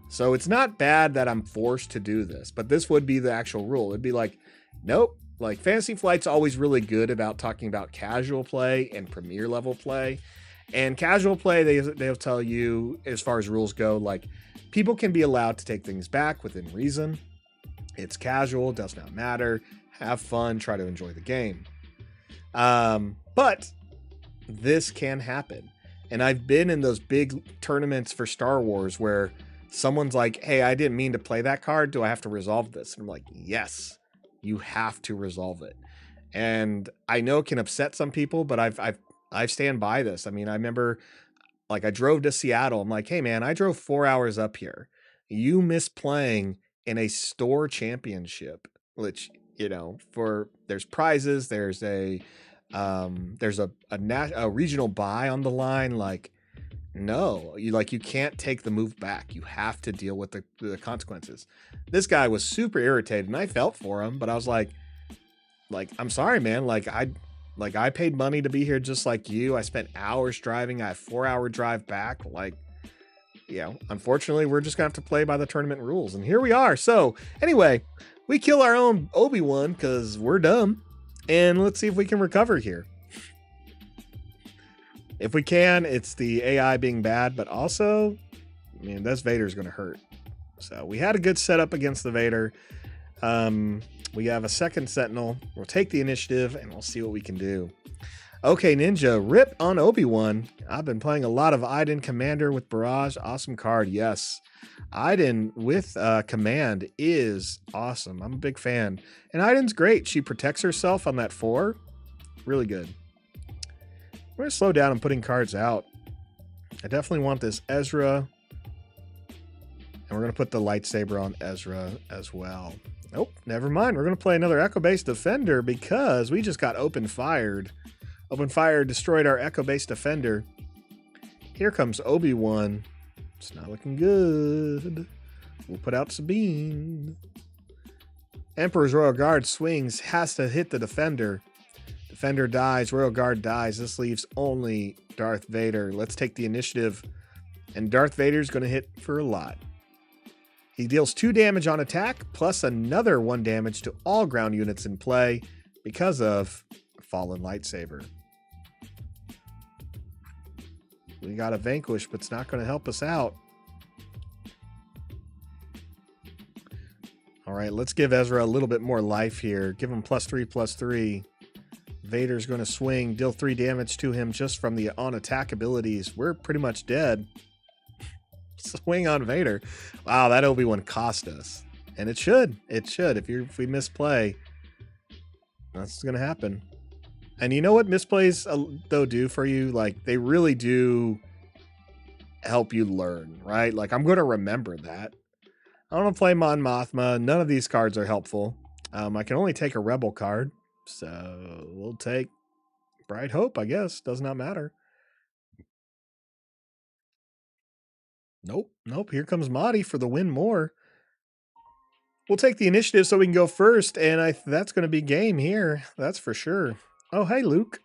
A: So it's not bad that I'm forced to do this, but this would be the actual rule. It'd be like, nope, like Fantasy Flight's always really good about talking about casual play and premier level play. And casual play, they'll tell you, as far as rules go, like people can be allowed to take things back within reason. It's casual, does not matter. Have fun, try to enjoy the game. But this can happen. And I've been in those big tournaments for Star Wars where someone's like, hey, I didn't mean to play that card. Do I have to resolve this? And I'm like, yes, you have to resolve it. And I know it can upset some people, but I stand by this. I mean, I remember like I drove to Seattle. I'm like, hey man, I drove 4 hours up here. You miss playing in a store championship, which, you know, there's prizes, there's a regional buy on the line. Like, no, you can't take the move back. You have to deal with the consequences. This guy was super irritated and I felt for him, but I was like, I'm sorry, man. I paid money to be here just like you. I spent hours driving. I have 4-hour drive back. Like, you know, unfortunately, we're just gonna have to play by the tournament rules. And here we are. So anyway, we kill our own Obi-Wan because we're dumb. And let's see if we can recover here. If we can, it's the AI being bad, but also, I mean, this Vader's going to hurt. So we had a good setup against the Vader. We have a second Sentinel. We'll take the initiative and we'll see what we can do. Okay, Ninja, rip on Obi-Wan. I've been playing a lot of Iden Commander with Barrage. Awesome card, yes. Iden with Command is awesome. I'm a big fan. And Iden's great. She protects herself on that 4. Really good. We're going to slow down on putting cards out. I definitely want this Ezra. And we're going to put the lightsaber on Ezra as well. Nope, never mind. We're going to play another Echo-based Defender because we just got open-fired. Open-fire destroyed our Echo-based Defender. Here comes Obi-Wan. It's not looking good. We'll put out Sabine. Emperor's Royal Guard swings, has to hit the Defender. Defender dies, Royal Guard dies. This leaves only Darth Vader. Let's take the initiative. And Darth Vader's going to hit for a lot. He deals 2 damage on attack, plus another 1 damage to all ground units in play because of Fallen Lightsaber. We got a Vanquish, but it's not going to help us out. All right, let's give Ezra a little bit more life here. Give him +3/+3. Vader's going to swing, deal 3 damage to him just from the on-attack abilities. We're pretty much dead. Swing on Vader. Wow, that Obi-Wan cost us. And it should. It should. If we misplay, that's going to happen. And you know what misplays, though, do for you? Like, they really do help you learn, right? Like, I'm going to remember that. I don't want to play Mon Mothma. None of these cards are helpful. I can only take a Rebel card. So we'll take Bright Hope, I guess. Does not matter. Nope. Here comes Mahdi for the win more. We'll take the initiative so we can go first, and that's going to be game here. That's for sure. Oh, hey, Luke.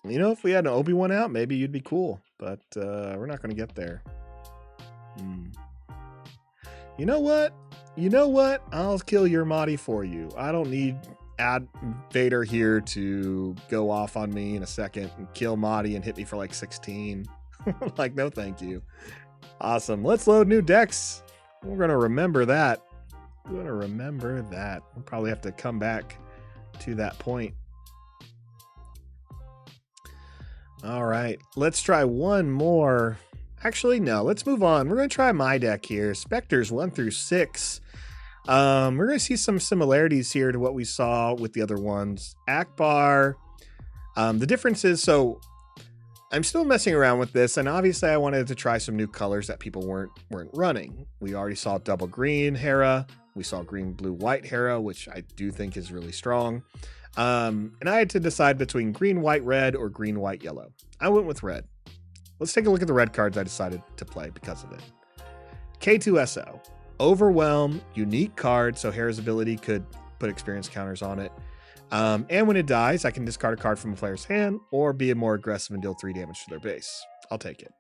A: You know, if we had an Obi-Wan out, maybe you'd be cool, but we're not going to get there. You know what? I'll kill your Mahdi for you. I don't need add Vader here to go off on me in a second and kill Mahdi and hit me for like 16. Like, no thank you. Awesome. Let's load new decks. We're going to remember that. We're going to remember that. We'll probably have to come back to that point. All right. Let's try one more. Actually, no. Let's move on. We're going to try my deck here. Spectres 1 through 6. We're going to see some similarities here to what we saw with the other ones. Akbar. The difference is, so I'm still messing around with this, and obviously I wanted to try some new colors that people weren't running. We already saw double green Hera. We saw green, blue, white Hera, which I do think is really strong. And I had to decide between green, white, red, or green, white, yellow. I went with red. Let's take a look at the red cards I decided to play because of it. K2SO. Overwhelm, unique card, so Hera's ability could put experience counters on it. And when it dies, I can discard a card from a player's hand or be more aggressive and deal 3 damage to their base. I'll take it.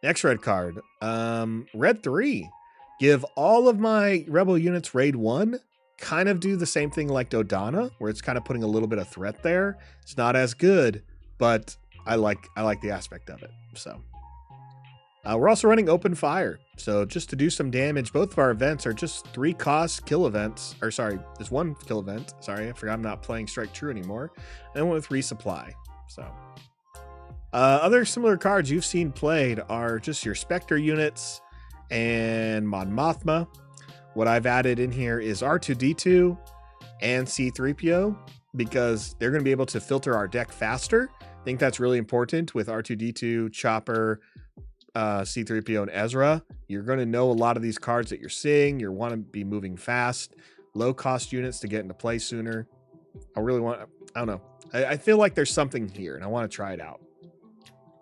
A: Next red card. Red 3. Give all of my rebel units raid 1. Kind of do the same thing like Dodana, where it's kind of putting a little bit of threat there. It's not as good, but I like the aspect of it. So we're also running open fire. So just to do some damage, both of our events are just 3 cost kill events. Or sorry, there's 1 kill event. Sorry, I forgot I'm not playing Strike True anymore. And I went with resupply. So other similar cards you've seen played are just your Spectre units and Mon Mothma. What I've added in here is R2-D2 and C-3PO because they're going to be able to filter our deck faster. I think that's really important with R2-D2, Chopper, C-3PO, and Ezra. You're going to know a lot of these cards that you're seeing. You want to be moving fast, low cost units to get into play sooner. I don't know. I feel like there's something here and I want to try it out.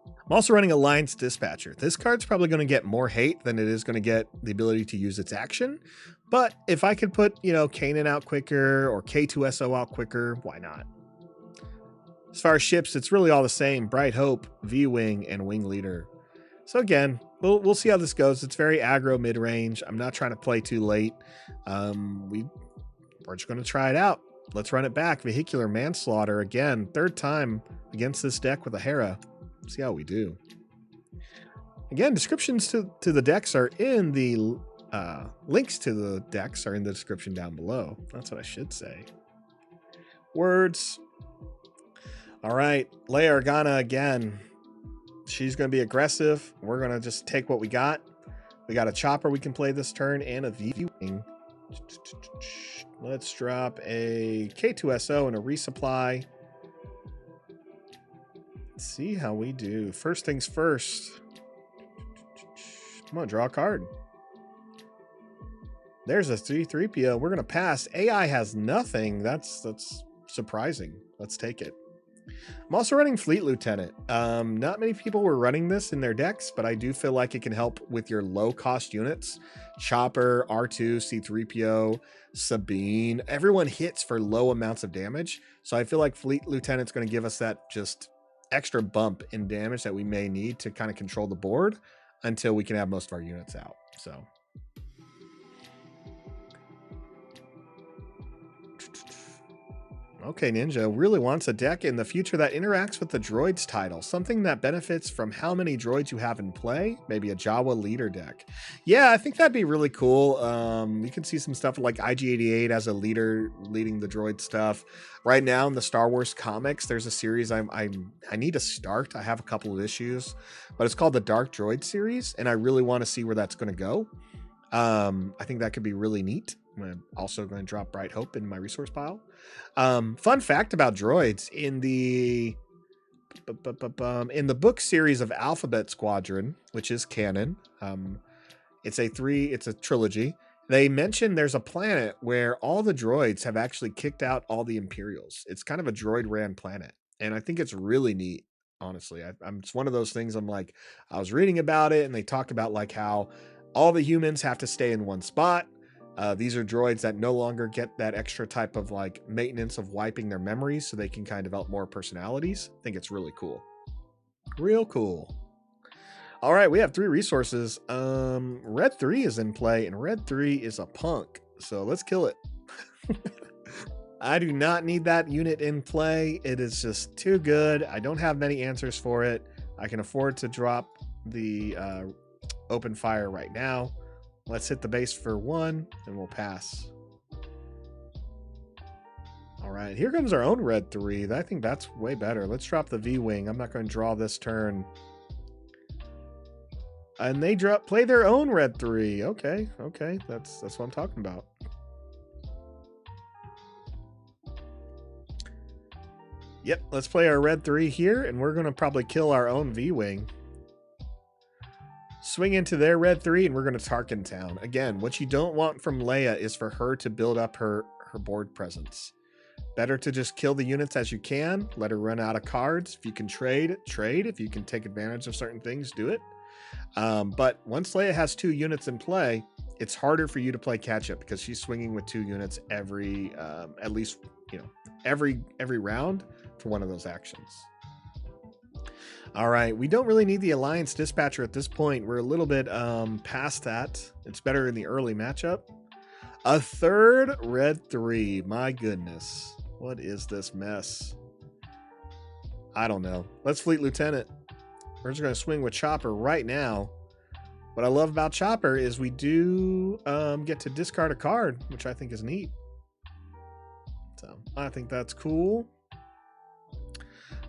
A: I'm also running Alliance Dispatcher. This card's probably going to get more hate than it is going to get the ability to use its action. But if I could put, Kanan out quicker or K2SO out quicker, why not? As far as ships, it's really all the same. Bright Hope, V-Wing, and Wing Leader. So again, we'll see how this goes. It's very aggro mid-range. I'm not trying to play too late. We're just going to try it out. Let's run it back. Vehicular Manslaughter again. 3rd time against this deck with a Hera. See how we do. Again, descriptions to the decks are in the links to the decks are in the description down below. That's what I should say. Words. All right, Leia Organa again. She's going to be aggressive. We're going to just take what we got. We got a Chopper we can play this turn and a V-Wing. Let's drop a K2SO and a resupply. See how we do. First things first. I'm gonna draw a card. There's a C-3PO. We're gonna pass. AI has nothing. That's surprising. Let's take it. I'm also running Fleet Lieutenant. Not many people were running this in their decks, but I do feel like it can help with your low cost units. Chopper, R2, C-3PO, Sabine. Everyone hits for low amounts of damage. So I feel like Fleet Lieutenant's gonna give us that just extra bump in damage that we may need to kind of control the board until we can have most of our units out. So okay, Ninja really wants a deck in the future that interacts with the droids title, something that benefits from how many droids you have in play. Maybe a Jawa leader deck. Yeah, I think that'd be really cool. You can see some stuff like IG-88 as a leader leading the droid stuff. Right now in the Star Wars comics, there's a series I need to start. I have a couple of issues, but it's called the Dark Droid series, and I really want to see where that's going to go. I think that could be really neat. I'm also going to drop Bright Hope in my resource pile. Fun fact about droids in the book series of Alphabet Squadron, which is canon. It's a trilogy. They mention there's a planet where all the droids have actually kicked out all the Imperials. It's kind of a droid ran planet. And I think it's really neat. Honestly, it's one of those things. I was reading about it and they talk about like how all the humans have to stay in one spot. These are droids that no longer get that extra type of like maintenance of wiping their memories so they can kind of develop more personalities. I think it's really cool. Real cool. All right, we have 3 resources. Red 3 is in play and Red 3 is a punk. So let's kill it. I do not need that unit in play. It is just too good. I don't have many answers for it. I can afford to drop the open fire right now. Let's hit the base for 1 and we'll pass. All right, here comes our own red 3. I think that's way better. Let's drop the V-Wing. I'm not going to draw this turn. And they play their own red 3. Okay, that's what I'm talking about. Yep, let's play our red 3 here, and we're going to probably kill our own V-Wing. Swing into their red 3, and we're going to Tarkin Town. Again, what you don't want from Leia is for her to build up her board presence. Better to just kill the units as you can. Let her run out of cards. If you can trade. If you can take advantage of certain things, do it. But once Leia has 2 units in play, it's harder for you to play catch up because she's swinging with 2 units every, at least, every round for one of those actions. All right, we don't really need the Alliance Dispatcher at this point. We're a little bit past that. It's better in the early matchup. A third red 3. My goodness. What is this mess? I don't know. Let's Fleet Lieutenant. We're just going to swing with Chopper right now. What I love about Chopper is we do get to discard a card, which I think is neat. So I think that's cool.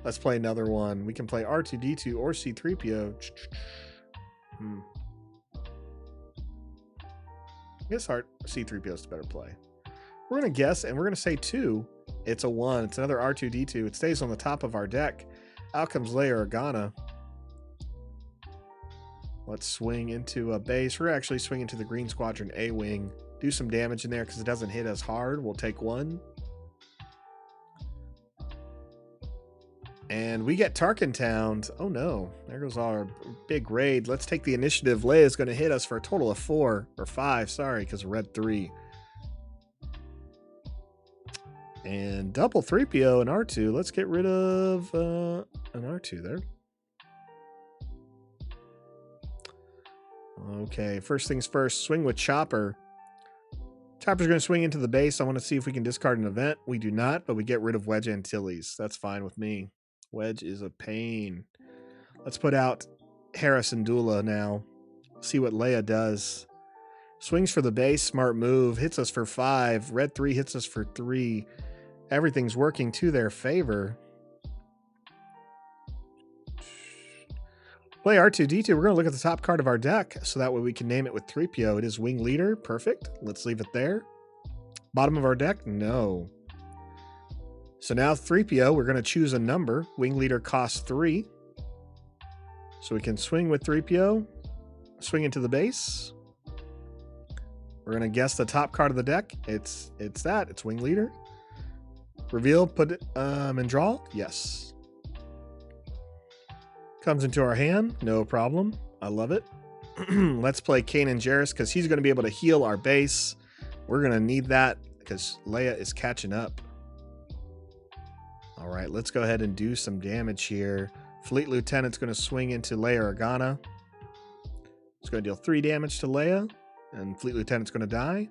A: Let's play another one. We can play R2-D2 or C-3PO. I guess C-3PO is the better play. We're going to guess, and we're going to say 2. It's a 1. It's another R2-D2. It stays on the top of our deck. Out comes Leia Organa. Let's swing into a base. We're actually swinging to the Green Squadron A-Wing. Do some damage in there because it doesn't hit as hard. We'll take 1. And we get Tarkin Town. Oh no, there goes our big raid. Let's take the initiative. Leia's going to hit us for a total of 4 or 5. Sorry, because of red 3. And double 3PO and R2. Let's get rid of an R2 there. Okay, first things first. Swing with Chopper. Chopper's going to swing into the base. I want to see if we can discard an event. We do not, but we get rid of Wedge Antilles. That's fine with me. Wedge is a pain. Let's put out Hera Syndulla now. See what Leia does. Swings for the base. Smart move. Hits us for 5. Red 3 hits us for 3. Everything's working to their favor. Play R2-D2. We're going to look at the top card of our deck so that way we can name it with 3PO. It is Wing Leader. Perfect. Let's leave it there. Bottom of our deck? No. So now 3PO, we're going to choose a number. Wing Leader costs 3. So we can swing with 3PO. Swing into the base. We're going to guess the top card of the deck. It's that. It's Wing Leader. Reveal, put it and draw. Yes. Comes into our hand. No problem. I love it. Let's play Kanan Jarrus because he's going to be able to heal our base. We're going to need that because Leia is catching up. All right, let's go ahead and do some damage here. Fleet Lieutenant's going to swing into Leia Organa. It's going to deal 3 damage to Leia, and Fleet Lieutenant's going to die.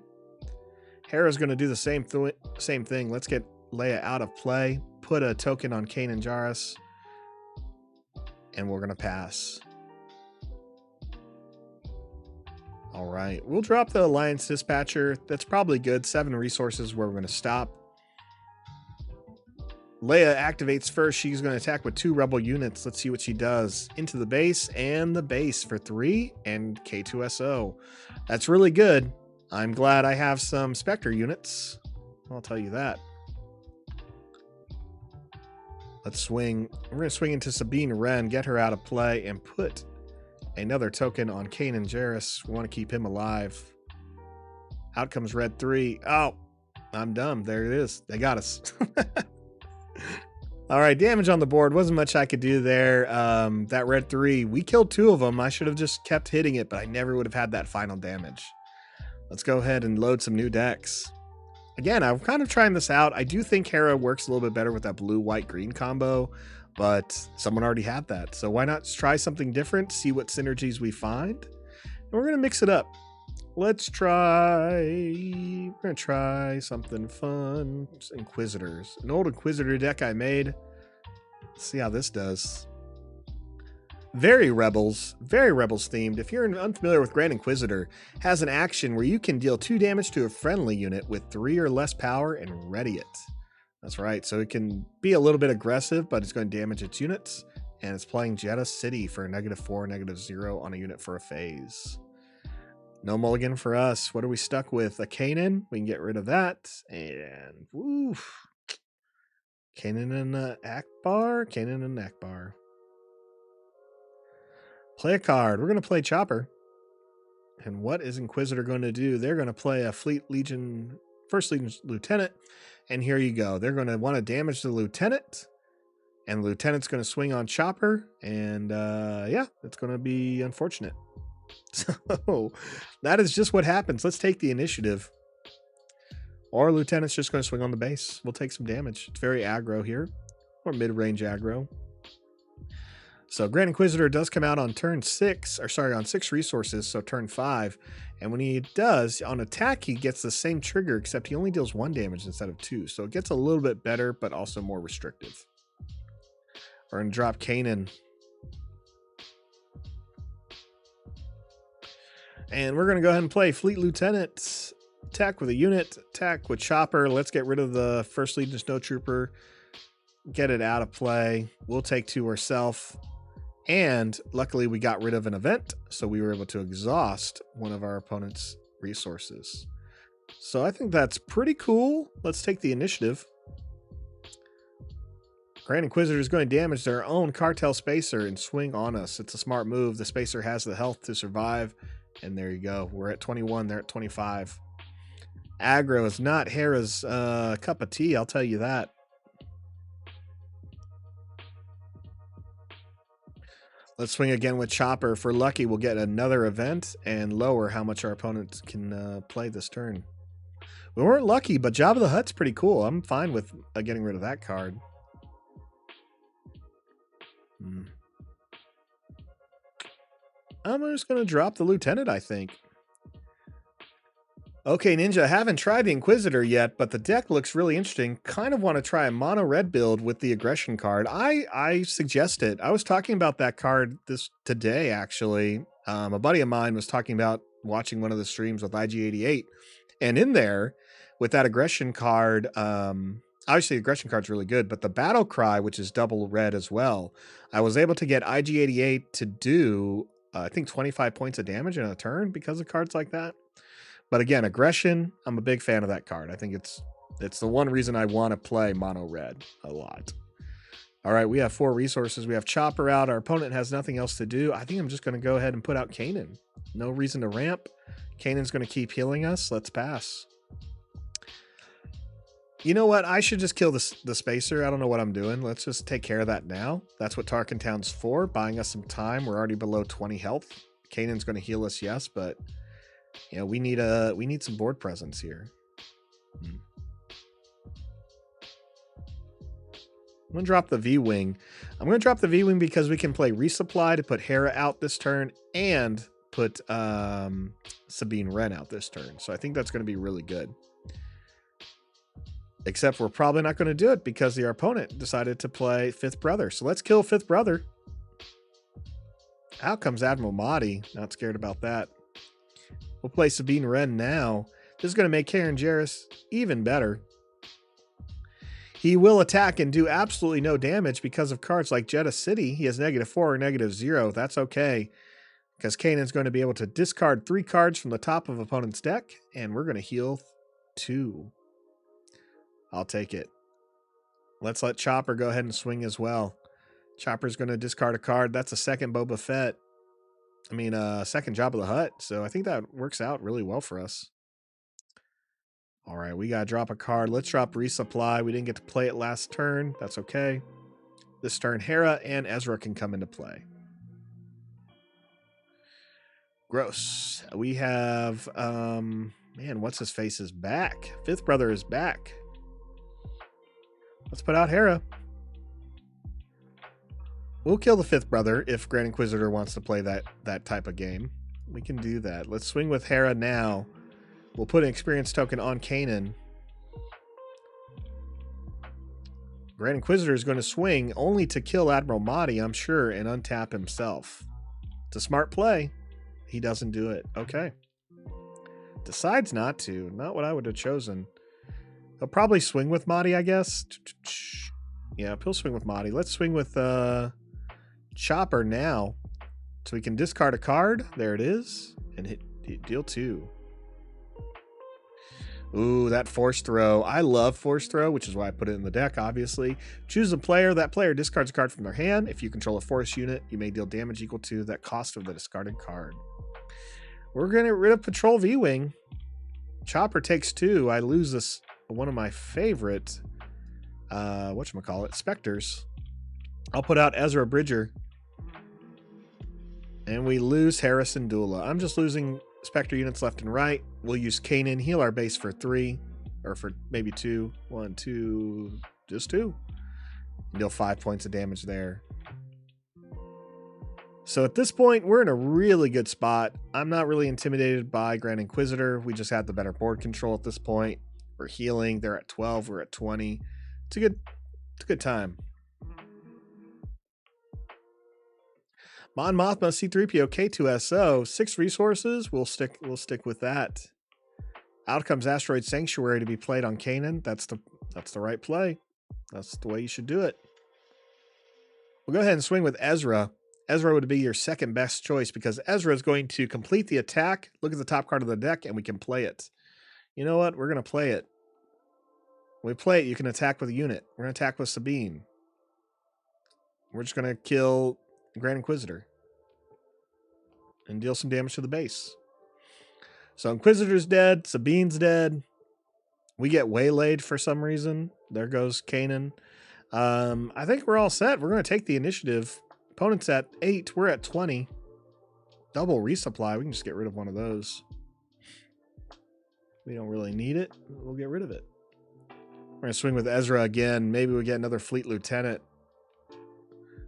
A: Hera's going to do the same thing. Let's get Leia out of play. Put a token on Kanan Jarrus, and we're going to pass. All right, we'll drop the Alliance Dispatcher. That's probably good. 7 resources where we're going to stop. Leia activates first. She's going to attack with 2 rebel units. Let's see what she does. Into the base and the base for 3 and K2SO. That's really good. I'm glad I have some Spectre units. I'll tell you that. Let's swing. We're going to swing into Sabine Wren, get her out of play, and put another token on Kanan Jarrus. We want to keep him alive. Out comes red 3. Oh, I'm dumb. There it is. They got us. All right, damage on the board. Wasn't much I could do there. That red 3, we killed 2 of them. I should have just kept hitting it, but I never would have had that final damage. Let's go ahead and load some new decks. Again, I'm kind of trying this out. I do think Hera works a little bit better with that blue, white, green combo, but someone already had that. So why not try something different, see what synergies we find? And we're going to mix it up. Let's try. We're gonna try something fun. Inquisitors. An old Inquisitor deck I made. Let's see how this does. Very Rebels themed. If you're unfamiliar with Grand Inquisitor, has an action where you can deal 2 damage to a friendly unit with 3 or less power and ready it. That's right. So it can be a little bit aggressive, but it's going to damage its units. And it's playing Hera City for a -4, -0 on a unit for a phase. No mulligan for us. What are we stuck with? A Kanan. We can get rid of that. And woof. Kanan and Akbar. Kanan and Akbar. Play a card. We're going to play Chopper. And what is Inquisitor going to do? They're going to play a Fleet Legion, First Legion Lieutenant. And here you go. They're going to want to damage the Lieutenant. And the Lieutenant's going to swing on Chopper. And yeah, it's going to be unfortunate. So that is just what happens. Let's take the initiative. Or Lieutenant's just going to swing on the base. We'll take some damage. It's very aggro here. Or mid-range aggro. So Grand Inquisitor does come out on turn 6, or sorry, on 6 resources, so turn 5. And when he does, on attack, he gets the same trigger, except he only deals 1 damage instead of 2. So it gets a little bit better, but also more restrictive. We're going to drop Kanan. And we're going to go ahead and play Fleet Lieutenant. Attack with a unit, attack with Chopper. Let's get rid of the First Legion Snowtrooper. Get it out of play. We'll take 2 ourselves. And luckily we got rid of an event, so we were able to exhaust one of our opponent's resources. So I think that's pretty cool. Let's take the initiative. Grand Inquisitor is going to damage their own Cartel Spacer and swing on us. It's a smart move. The Spacer has the health to survive. And there you go. We're at 21. They're at 25. Aggro is not Hera's cup of tea, I'll tell you that. Let's swing again with Chopper. If we're lucky, we'll get another event and lower how much our opponents can play this turn. We weren't lucky, but Jabba the Hutt's pretty cool. I'm fine with getting rid of that card. I'm just going to drop the Lieutenant, I think. Okay, Ninja, I haven't tried the Inquisitor yet, but the deck looks really interesting. Kind of want to try a mono red build with the aggression card. I suggest it. I was talking about that card today, actually. A buddy of mine was talking about watching one of the streams with IG88. And in there, with that aggression card, obviously the aggression card's really good, but the battle cry, which is double red as well, I was able to get IG88 to do, I think, 25 points of damage in a turn because of cards like that. But again, aggression, I'm a big fan of that card. I think it's the one reason I want to play mono red a lot. All right, we have 4 resources. We have Chopper out. Our opponent has nothing else to do. I think I'm just going to go ahead and put out Kanan. No reason to ramp. Kanan's going to keep healing us. Let's pass. You know what? I should just kill the Spacer. I don't know what I'm doing. Let's just take care of that now. That's what Tarkin Town's for, buying us some time. We're already below 20 health. Kanan's going to heal us, yes, but you know, we need some board presence here. I'm going to drop the V-Wing. I'm going to drop the V-Wing because we can play Resupply to put Hera out this turn and put Sabine Wren out this turn. So I think that's going to be really good. Except we're probably not going to do it because our opponent decided to play Fifth Brother. So let's kill Fifth Brother. Out comes Admiral Mahdi. Not scared about that. We'll play Sabine Wren now. This is going to make Karen Jarrus even better. He will attack and do absolutely no damage because of cards like Jeddah City. He has -4 or -0. That's okay, because Kanan's going to be able to discard 3 cards from the top of opponent's deck, and we're going to heal 2. I'll take it. Let's let Chopper go ahead and swing as well. Chopper's going to discard a card. That's a second Boba Fett. I mean, second Jabba the Hutt. So I think that works out really well for us. All right, we got to drop a card. Let's drop Resupply. We didn't get to play it last turn. That's okay. This turn, Hera and Ezra can come into play. Gross. We have, man, what's his face is back. Fifth Brother is back. Let's put out Hera. We'll kill the Fifth Brother if Grand Inquisitor wants to play that type of game. We can do that. Let's swing with Hera now. We'll put an experience token on Kanan. Grand Inquisitor is going to swing only to kill Admiral Mahdi, I'm sure, and untap himself. It's a smart play. He doesn't do it. Okay. Decides not to. Not what I would have chosen. He'll probably swing with Mahdi, I guess. Yeah, he'll swing with Mahdi. Let's swing with Chopper now. So we can discard a card. There it is. And hit deal 2. Ooh, that force throw. I love force throw, which is why I put it in the deck, obviously. Choose a player. That player discards a card from their hand. If you control a force unit, you may deal damage equal to that cost of the discarded card. We're going to get rid of Patrol V-Wing. Chopper takes 2. I lose this, one of my favorite, whatchamacallit, Spectres. I'll put out Ezra Bridger. And we lose Hera Syndulla. I'm just losing Spectre units left and right. We'll use Kanan, heal our base for 3, or for maybe 2. 1, 2, just 2. Deal 5 points of damage there. So at this point, we're in a really good spot. I'm not really intimidated by Grand Inquisitor. We just had the better board control at this point. We're healing. They're at 12. We're at 20. It's a good time. Mon Mothma, C-3PO, K2SO, 6 resources. We'll stick with that. Out comes Asteroid Sanctuary to be played on Kanan. That's the right play. That's the way you should do it. We'll go ahead and swing with Ezra. Ezra would be your second best choice because Ezra is going to complete the attack, look at the top card of the deck, and we can play it. You know what? We're going to play it. When we play it, you can attack with a unit. We're going to attack with Sabine. We're just going to kill Grand Inquisitor and deal some damage to the base. So Inquisitor's dead. Sabine's dead. We get waylaid for some reason. There goes Kanan. I think we're all set. We're going to take the initiative. Opponent's at 8. We're at 20. Double resupply. We can just get rid of one of those. We don't really need it. We'll get rid of it. We're going to swing with Ezra again. Maybe we get another Fleet Lieutenant.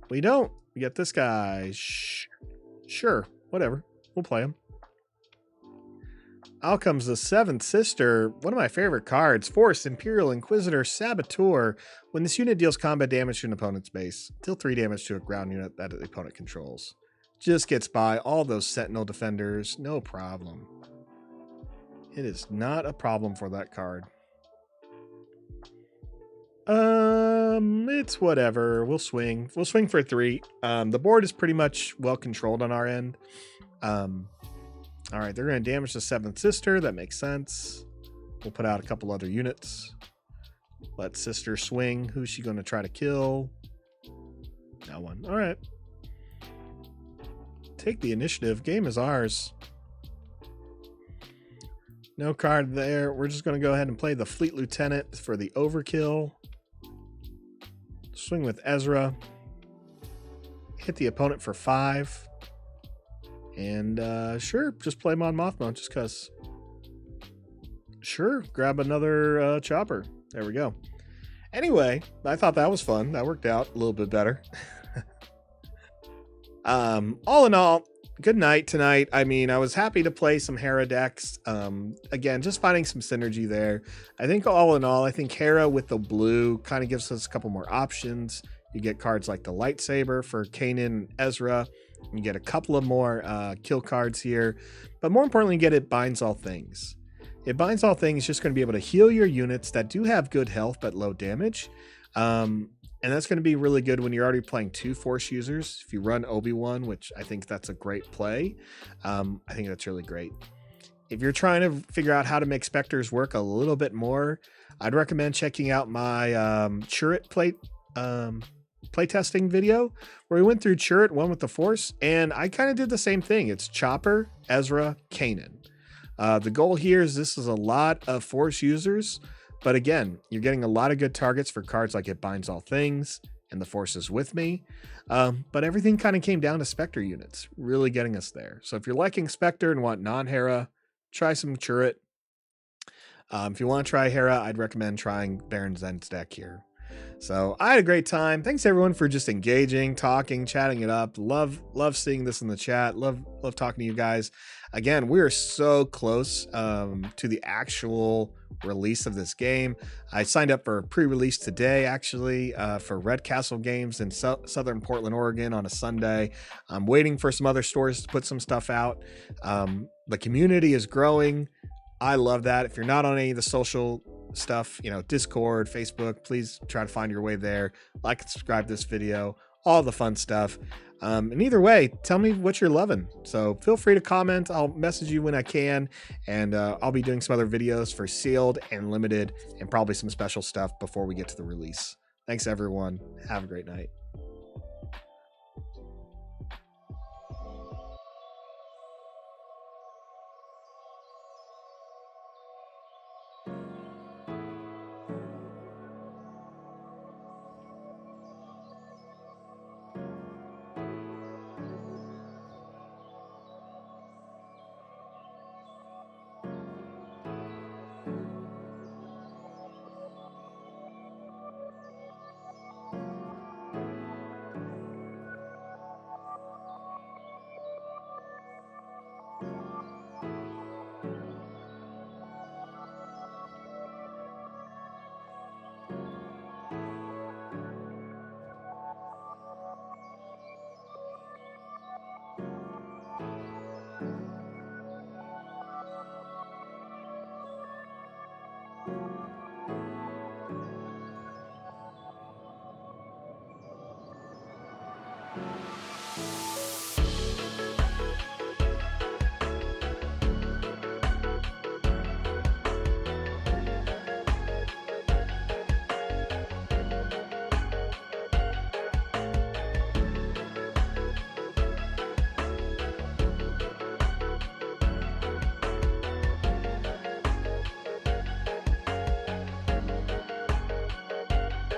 A: We don't. We get this guy. Sure. Whatever. We'll play him. Out comes the 7th Sister. One of my favorite cards. Force, Imperial, Inquisitor, Saboteur. When this unit deals combat damage to an opponent's base, deal 3 damage to a ground unit that the opponent controls. Just gets by all those Sentinel defenders. No problem. It is not a problem for that card. It's whatever. We'll swing. We'll swing for 3. The board is pretty much well controlled on our end. All right, they're going to damage the 7th Sister. That makes sense. We'll put out a couple other units. Let Sister swing. Who's she going to try to kill? That one. All right. Take the initiative. Game is ours. No card there. We're just going to go ahead and play the Fleet Lieutenant for the overkill. Swing with Ezra. Hit the opponent for 5. And sure, just play Mon Mothma just because. Sure, grab another chopper. There we go. Anyway, I thought that was fun. That worked out a little bit better. All in all, good night tonight. I mean, I was happy to play some Hera decks. Again, just finding some synergy there. I think all in all, I think Hera with the blue kind of gives us a couple more options. You get cards like the lightsaber for Kanan and Ezra. You get a couple of more kill cards here. But more importantly, you get It Binds All Things. It Binds All Things is just going to be able to heal your units that do have good health but low damage. And that's going to be really good when you're already playing 2 Force users. If you run Obi-Wan, which I think that's a great play. I think that's really great. If you're trying to figure out how to make Spectres work a little bit more, I'd recommend checking out my Chirrut playtesting video where we went through Chirrut, one with the Force, and I kind of did the same thing. It's Chopper, Ezra, Kanan. The goal here is this is a lot of Force users, but again, you're getting a lot of good targets for cards like It Binds All Things and the Force is with me. But everything kind of came down to Spectre units, really getting us there. So if you're liking Spectre and want non-Hera, try some Chirrut. If you want to try Hera, I'd recommend trying Baronzen's deck here. So I had a great time. Thanks everyone for just engaging, talking, chatting it up. Love seeing this in the chat. Love talking to you guys. Again, we are so close to the actual release of this game. I signed up for pre-release today, actually, for Red Castle Games in Southern Portland, Oregon on a Sunday. I'm waiting for some other stores to put some stuff out. The community is growing. I love that. If you're not on any of the social stuff, Discord, Facebook, please try to find your way there. Like and subscribe to this video, all the fun stuff. And either way, tell me what you're loving. So feel free to comment. I'll message you when I can. And I'll be doing some other videos for sealed and limited and probably some special stuff before we get to the release. Thanks, everyone. Have a great night.